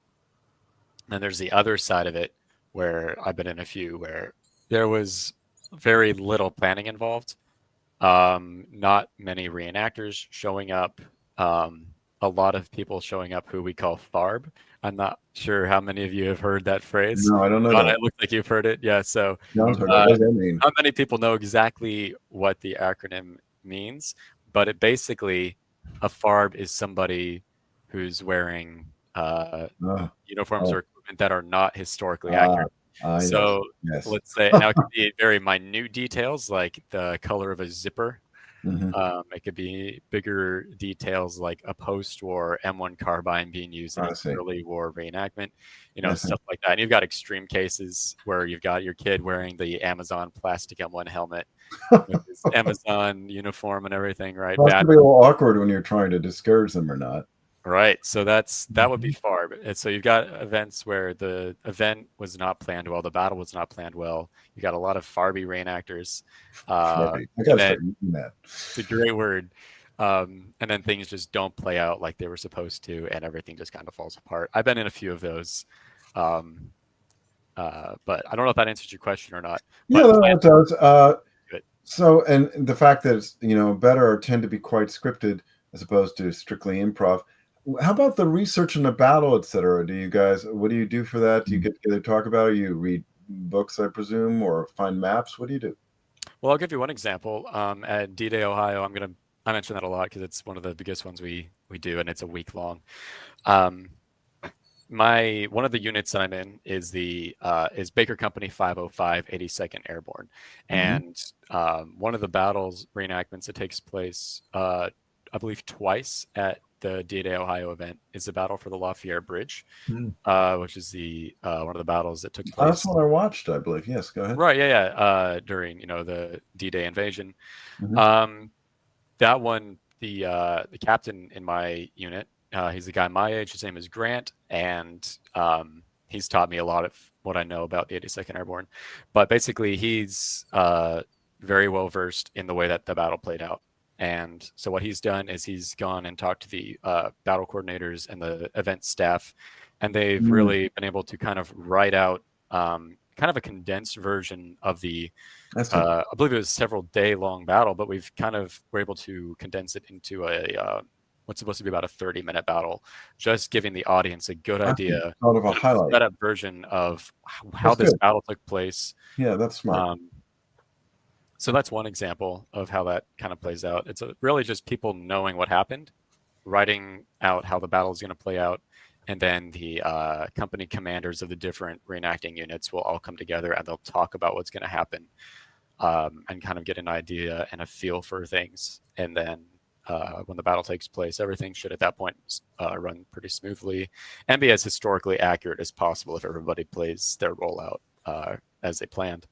S1: there's the other side of it where I've been in a few where there was very little planning involved. Not many reenactors showing up. A lot of people showing up who we call FARB. I'm not sure how many of you have heard that phrase.
S2: No, I don't know. That.
S1: It looks like you've heard it. Yeah. So
S2: what does that mean?
S1: Not many people know exactly what the acronym means, but it basically, a FARB is somebody who's wearing uniforms or equipment that are not historically accurate. So let's say now it could be very minute details like the color of a zipper. It could be bigger details like a post-war M1 carbine being used in an early war reenactment, stuff like that. And you've got extreme cases where you've got your kid wearing the Amazon plastic M1 helmet with his Amazon uniform and everything, right?
S2: That's a little awkward when you're trying to discourage them or not.
S1: Right. So that would be FARB. And so you've got events where the event was not planned well, the battle was not planned well. You got a lot of FARBy reenactors.
S2: I gotta start using that.
S1: It's a great word. And then things just don't play out like they were supposed to, and everything just kind of falls apart. I've been in a few of those. But I don't know if that answers your question or not.
S2: Yeah, that does. So, and the fact that it's, better tend to be quite scripted as opposed to strictly improv. How about the research in the battle, etc.? What do you do for that? Do you get together, talk about it? You read books, I presume, or find maps? What do you do?
S1: Well, I'll give you one example. At D-Day, Ohio, I mention that a lot because it's one of the biggest ones we do, and it's a week long. One of the units that I'm in is is Baker Company 505 82nd Airborne, and one of the battles reenactments that takes place, I believe twice at the D-Day Ohio event is the battle for the Lafayette Bridge, which is one of the battles that took place.
S2: That's what I watched, I believe. Yes, go ahead.
S1: Right, yeah. During the D-Day invasion, that one, the captain in my unit, he's a guy my age. His name is Grant, and he's taught me a lot of what I know about the 82nd Airborne. But basically, he's very well versed in the way that the battle played out. And so what he's done is he's gone and talked to the battle coordinators and the event staff, and they've really been able to kind of write out kind of a condensed version of the, I believe it was several day long battle, but we're able to condense it into what's supposed to be about a 30-minute battle, just giving the audience a good idea,
S2: sort of a highlight,
S1: set up version of how this battle took place.
S2: Yeah, that's smart.
S1: So that's one example of how that kind of plays out. It's really just people knowing what happened, writing out how the battle is going to play out, and then the company commanders of the different reenacting units will all come together and they'll talk about what's going to happen, and kind of get an idea and a feel for things. And then when the battle takes place, everything should at that point run pretty smoothly and be as historically accurate as possible if everybody plays their role out as they planned.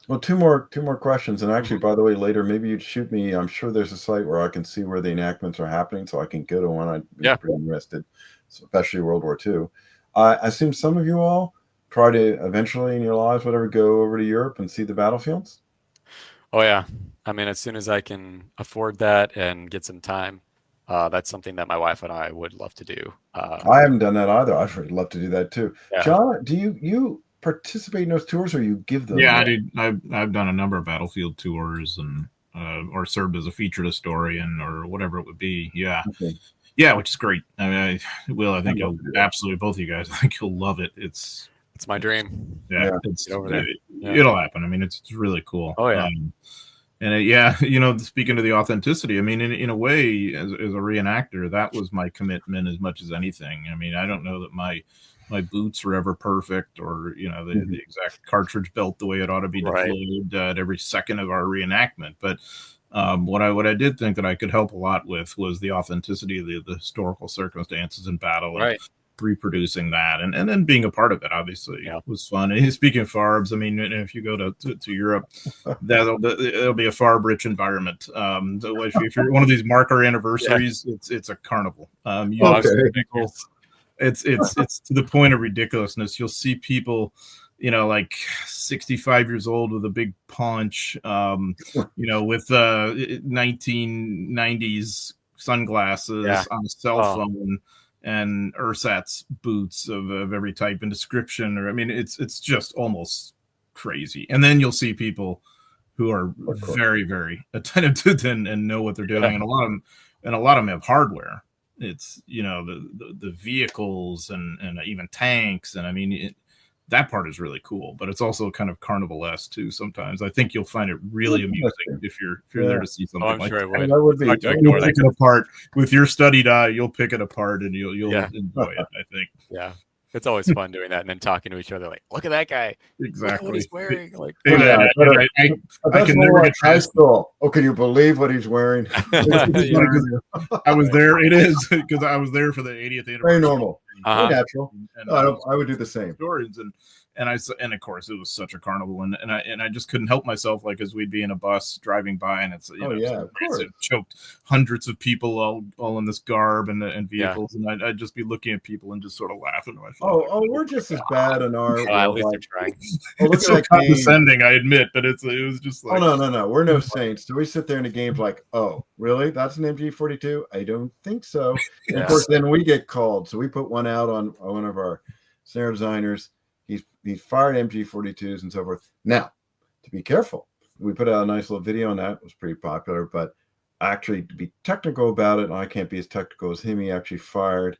S2: Well, two more questions. And actually, by the way, later maybe you'd shoot me. I'm sure there's a site where I can see where the enactments are happening, so I can go to one. I'd be pretty interested, especially World War II. I assume some of you all try to eventually in your lives, whatever, go over to Europe and see the battlefields.
S1: Oh yeah, I mean, as soon as I can afford that and get some time, that's something that my wife and I would love to do.
S2: I haven't done that either. I'd really love to do that too.
S1: Yeah.
S2: John, do you participate in those tours, or you give them?
S3: Yeah, I did. I've done a number of battlefield tours and or served as a featured historian or whatever it would be. Yeah,
S2: okay.
S3: Yeah, which is great. I mean, I think you'll absolutely, both of you guys, I think you'll love it. It's
S1: my dream.
S3: Yeah, it'll happen. I mean, it's really cool.
S1: Oh yeah.
S3: And speaking to the authenticity, I mean, in a way, as a reenactor, that was my commitment as much as anything. I mean, I don't know that my boots were ever perfect, or the exact cartridge belt the way it ought to be deployed at every second of our reenactment. But what I did think that I could help a lot with was the authenticity of the historical circumstances in battle, and reproducing that, and then being a part of it obviously was fun. And speaking of farbs, I mean, if you go to Europe, it'll be a farb rich environment. So if you're one of these marker anniversaries, it's a carnival. It's to the point of ridiculousness. You'll see people, like 65 years old with a big paunch, with 1990s sunglasses on a cell phone, and ersatz boots of every type and description. Or I mean, it's just almost crazy. And then you'll see people who are very, very attentive to it and know what they're doing, and a lot of them have hardware. It's the vehicles and even tanks, and I mean that part is really cool, but it's also kind of carnival-esque too. Sometimes I think you'll find it really amusing if you're there to see something like that.
S2: That would be.
S3: You'll pick it apart with your studied eye. You'll pick it apart and you'll enjoy it, I think.
S1: Yeah, it's always fun doing that and then talking to each other like, look at that guy.
S3: Exactly.
S1: Look what he's wearing. Like,
S3: I can never get
S2: high school. Oh, can you believe what he's wearing?
S3: I was there. It is because I was there for the 80th anniversary.
S2: Very normal. Very natural. And I would do the same.
S3: Stories and of course it was such a carnival, and I just couldn't help myself, like, as we'd be in a bus driving by, and it's it choked hundreds of people all in this garb and vehicles, and I'd just be looking at people and just sort of laughing to myself.
S2: We're just as bad in our.
S1: At least they're trying.
S3: It's so condescending, I admit, but it was just like,
S2: no, we're no saints. Do we sit there in the games like, oh, really? That's an MG42? I don't think so. And of course, then we get called, so we put one out on one of our snare designers. He's fired MG42s and so forth. Now, to be careful, we put out a nice little video on that. It was pretty popular, but actually, to be technical about it, and I can't be as technical as him, he actually fired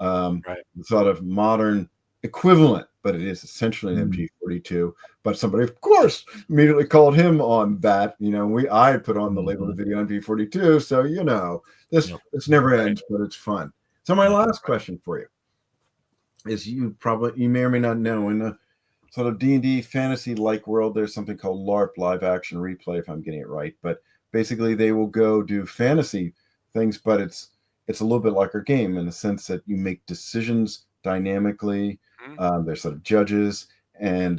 S2: sort of modern equivalent, but it is essentially an MG42. But somebody, of course, immediately called him on that. I had put on the label of the video MG42, so this never ends, but it's fun. So my last question for you is, you may or may not know, in the sort of D&D fantasy-like world, there's something called LARP, live action replay, if I'm getting it right. But basically, they will go do fantasy things, but it's a little bit like our game in the sense that you make decisions dynamically. There's sort of judges, and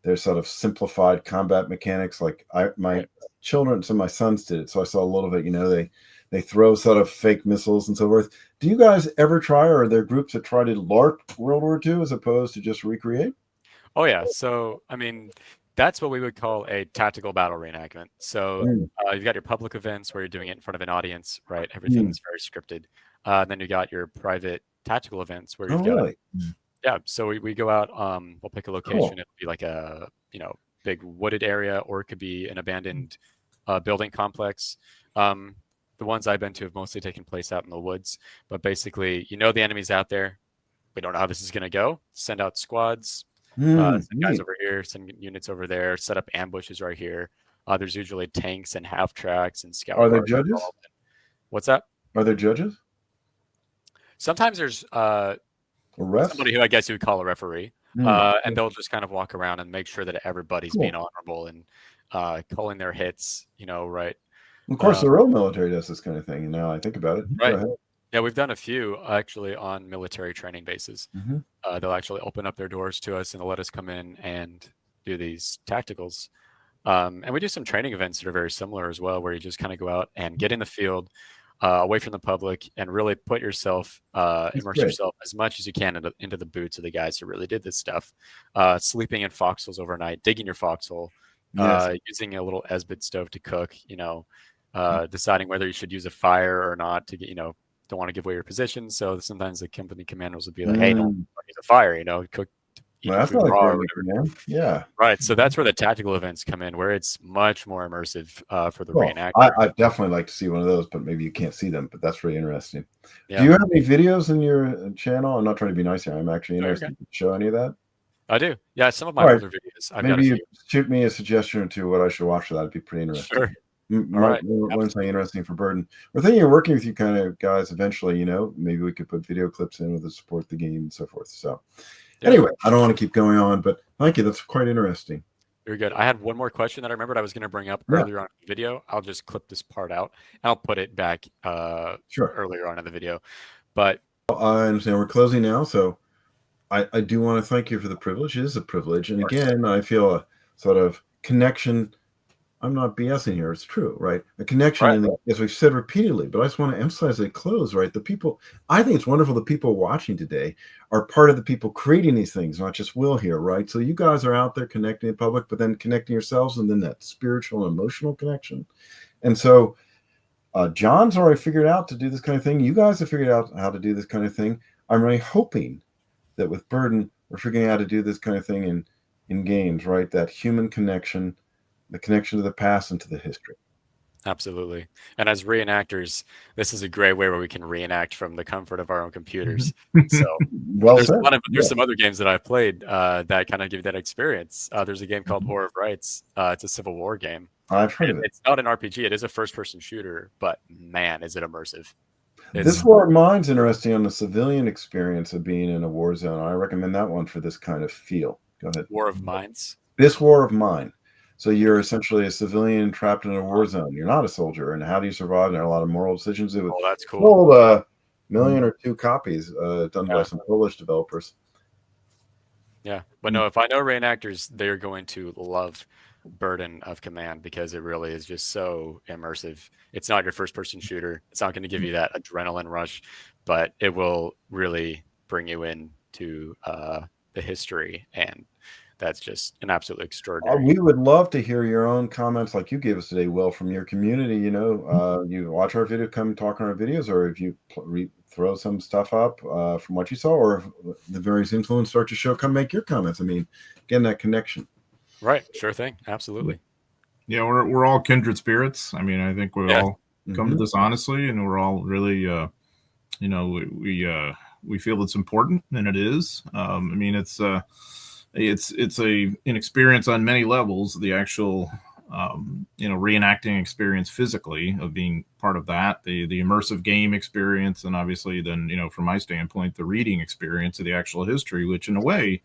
S2: there's sort of simplified combat mechanics. Like my children, some of my sons did it, so I saw a little bit. They throw sort of fake missiles and so forth. Do you guys ever try, or are there groups that try to LARP World War II as opposed to just recreate?
S1: Oh yeah, so I mean, that's what we would call a tactical battle reenactment. So you've got your public events where you're doing it in front of an audience, right? Everything's very scripted. Then you got your private tactical events where you've got so we go out. We'll pick a location. Cool. It'll be like a big wooded area, or it could be an abandoned building complex. The ones I've been to have mostly taken place out in the woods, but basically, the enemy's out there. We don't know how this is going to go. Send out squads, send guys over here, send units over there, set up ambushes right here. There's usually tanks and half tracks and scout.
S2: Are there judges?
S1: What's that?
S2: Are there judges?
S1: Sometimes there's somebody who I guess you would call a referee. And they'll just kind of walk around and make sure that everybody's being honorable and calling their hits, right.
S2: Of course, the real military does this kind of thing. Now I think about it.
S1: Right. Go ahead. Yeah, we've done a few actually on military training bases. They'll actually open up their doors to us and they'll let us come in and do these tacticals. And we do some training events that are very similar as well, where you just kind of go out and get in the field, away from the public, and really put yourself, immerse yourself as much as you can into the boots of the guys who really did this stuff. Sleeping in foxholes overnight, digging your foxhole, using a little Esbit stove to cook, deciding whether you should use a fire or not to get, don't want to give away your position. So sometimes the company commanders would be like, hey, don't use a fire, cook.
S2: Well, that's not a great man. Yeah.
S1: Right. So that's where the tactical events come in, where it's much more immersive for the reenactors.
S2: I'd definitely like to see one of those, but maybe you can't see them. But that's really interesting. Yeah. Do you have any videos in your channel? I'm not trying to be nice here. I'm actually interested. Okay. Show any of that?
S1: I do. Yeah, some of my older videos.
S2: Maybe you shoot me a suggestion or two what I should watch for that. It'd be pretty interesting.
S1: Sure.
S2: Learn something interesting for Burden. We're thinking of working with you kind of guys eventually, maybe we could put video clips in with the support the game and so forth. So anyway, I don't want to keep going on, but thank you. That's quite interesting.
S1: Very good. I had one more question that I remembered I was going to bring up earlier on in the video. I'll just clip this part out and I'll put it back earlier on in the video. But
S2: I understand we're closing now, so I do want to thank you for the privilege. It is a privilege. And again, I feel a sort of connection. I'm not BSing here. It's true, right? A connection, as we've said repeatedly, but I just want to emphasize at close, right? The people, I think it's wonderful the people watching today are part of the people creating these things, not just Will here, right? So you guys are out there connecting the public, but then connecting yourselves and then that spiritual and emotional connection. And so John's already figured out to do this kind of thing. You guys have figured out how to do this kind of thing. I'm really hoping that with Burden, we're figuring out how to do this kind of thing in games, right? That human connection, the connection to the past and to the history.
S1: Absolutely. And as reenactors, this is a great way where we can reenact from the comfort of our own computers. So there's some other games that I've played that kind of give that experience. There's a game called War of Rights. It's a Civil War game.
S2: I've heard of it.
S1: It's not an RPG. It is a first-person shooter, but man, is it immersive.
S2: This War of Mine's interesting on the civilian experience of being in a war zone. I recommend that one for this kind of feel. Go ahead.
S1: War of Mines?
S2: This War of Mine. So you're essentially a civilian trapped in a war zone. You're not a soldier. And how do you survive? There are a lot of moral decisions. It was
S1: that's cool.
S2: Sold a million or two copies done by some Polish developers.
S1: Yeah. But no, if I know reenactors, they're going to love Burden of Command because it really is just so immersive. It's not your first-person shooter. It's not going to give you that adrenaline rush, but it will really bring you into the history, and that's just an absolutely extraordinary.
S2: We would love to hear your own comments like you gave us today, Will, from your community. You watch our video, come talk on our videos, or if you throw some stuff up from what you saw, or if the various influencers start to show, come make your comments. I mean, getting that connection.
S1: Right. Sure thing. Absolutely.
S3: Yeah, we're all kindred spirits. I mean, I think we all come to this honestly, and we're all really, we feel it's important, and it is. I mean, it's an experience on many levels. The actual, reenacting experience physically of being part of that, the immersive game experience, and obviously then, from my standpoint, the reading experience of the actual history, which in a way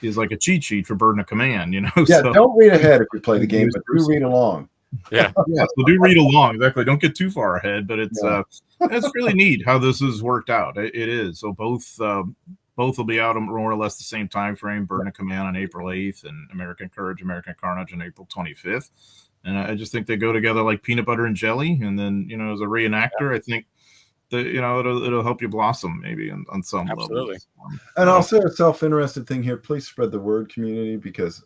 S3: is like a cheat sheet for Burden of Command,
S2: Yeah, so, don't read ahead if you play the game, but do read along.
S1: Yeah.
S3: So do read along. Exactly. Don't get too far ahead, but it's really neat how this has worked out. It is. So both will be out more or less the same time frame. Burden of Command on April 8th and American Courage, American Carnage on April 25th. And I just think they go together like peanut butter and jelly. And then, as a reenactor, I think that, it'll help you blossom maybe on some level.
S2: And I'll say a self-interested thing here. Please spread the word, community, because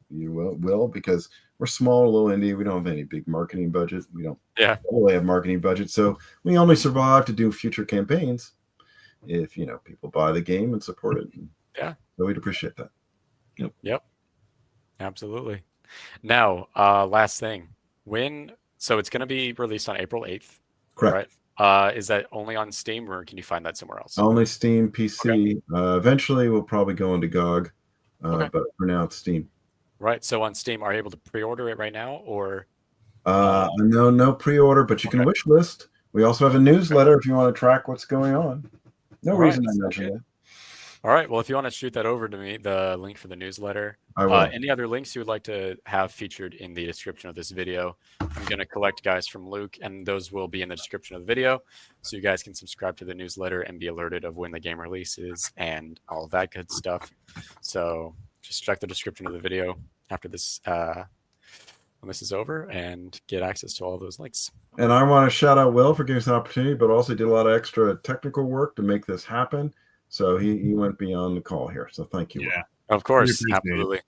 S2: you will because we're small, little indie. We don't have any big marketing budget. We don't really have marketing budget. So we only survive to do future campaigns if, people buy the game and support it.
S1: Yeah.
S2: So we'd appreciate that.
S1: Yep. Absolutely. Now, last thing. So it's going to be released on April 8th.
S2: Correct.
S1: Right? Is that only on Steam, or can you find that somewhere else?
S2: Only Steam, PC. Okay. Eventually, we'll probably go into GOG, but for now, it's Steam.
S1: Right. So on Steam, are you able to pre-order it right now, or?
S2: No pre-order, but you can wish list. We also have a newsletter if you want to track what's going on. No reason I mentioned that.
S1: All right. Well, if you want to shoot that over to me, the link for the newsletter,
S2: I will.
S1: any other links you would like to have featured in the description of this video, I'm going to collect guys from Luke, and those will be in the description of the video. So you guys can subscribe to the newsletter and be alerted of when the game releases and all of that good stuff. So just check the description of the video after this, when this is over, and get access to all of those links.
S2: And I want to shout out Will for giving us an opportunity, but also did a lot of extra technical work to make this happen. So he went beyond the call here. So thank you.
S3: Yeah,
S2: Will.
S1: Of course, absolutely.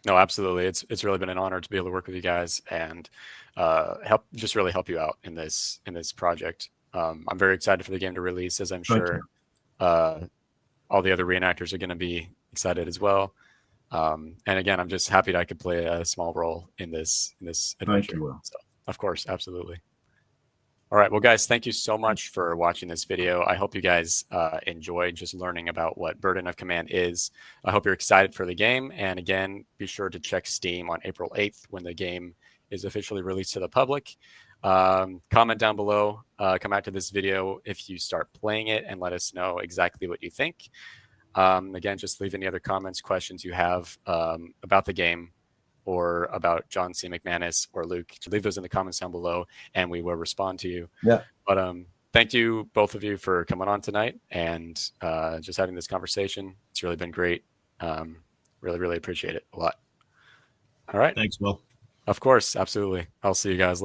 S1: No, absolutely. It's really been an honor to be able to work with you guys and really help you out in this project. I'm very excited for the game to release, as I'm sure all the other reenactors are going to be excited as well. And again, I'm just happy that I could play a small role in this adventure.
S2: Thank you, Will.
S1: So, of course, absolutely. All right. Well, guys, thank you so much for watching this video. I hope you guys enjoyed just learning about what Burden of Command is. I hope you're excited for the game. And again, be sure to check Steam on April 8th when the game is officially released to the public. Comment down below, come back to this video if you start playing it, and let us know exactly what you think. Again, just leave any other comments, questions you have about the game, or about John C. McManus or Luke. Leave those in the comments down below, and we will respond to you.
S2: Yeah.
S1: But thank you, both of you, for coming on tonight and just having this conversation. It's really been great. Really, really appreciate it a lot. All right.
S3: Thanks, Will.
S1: Of course. Absolutely. I'll see you guys later.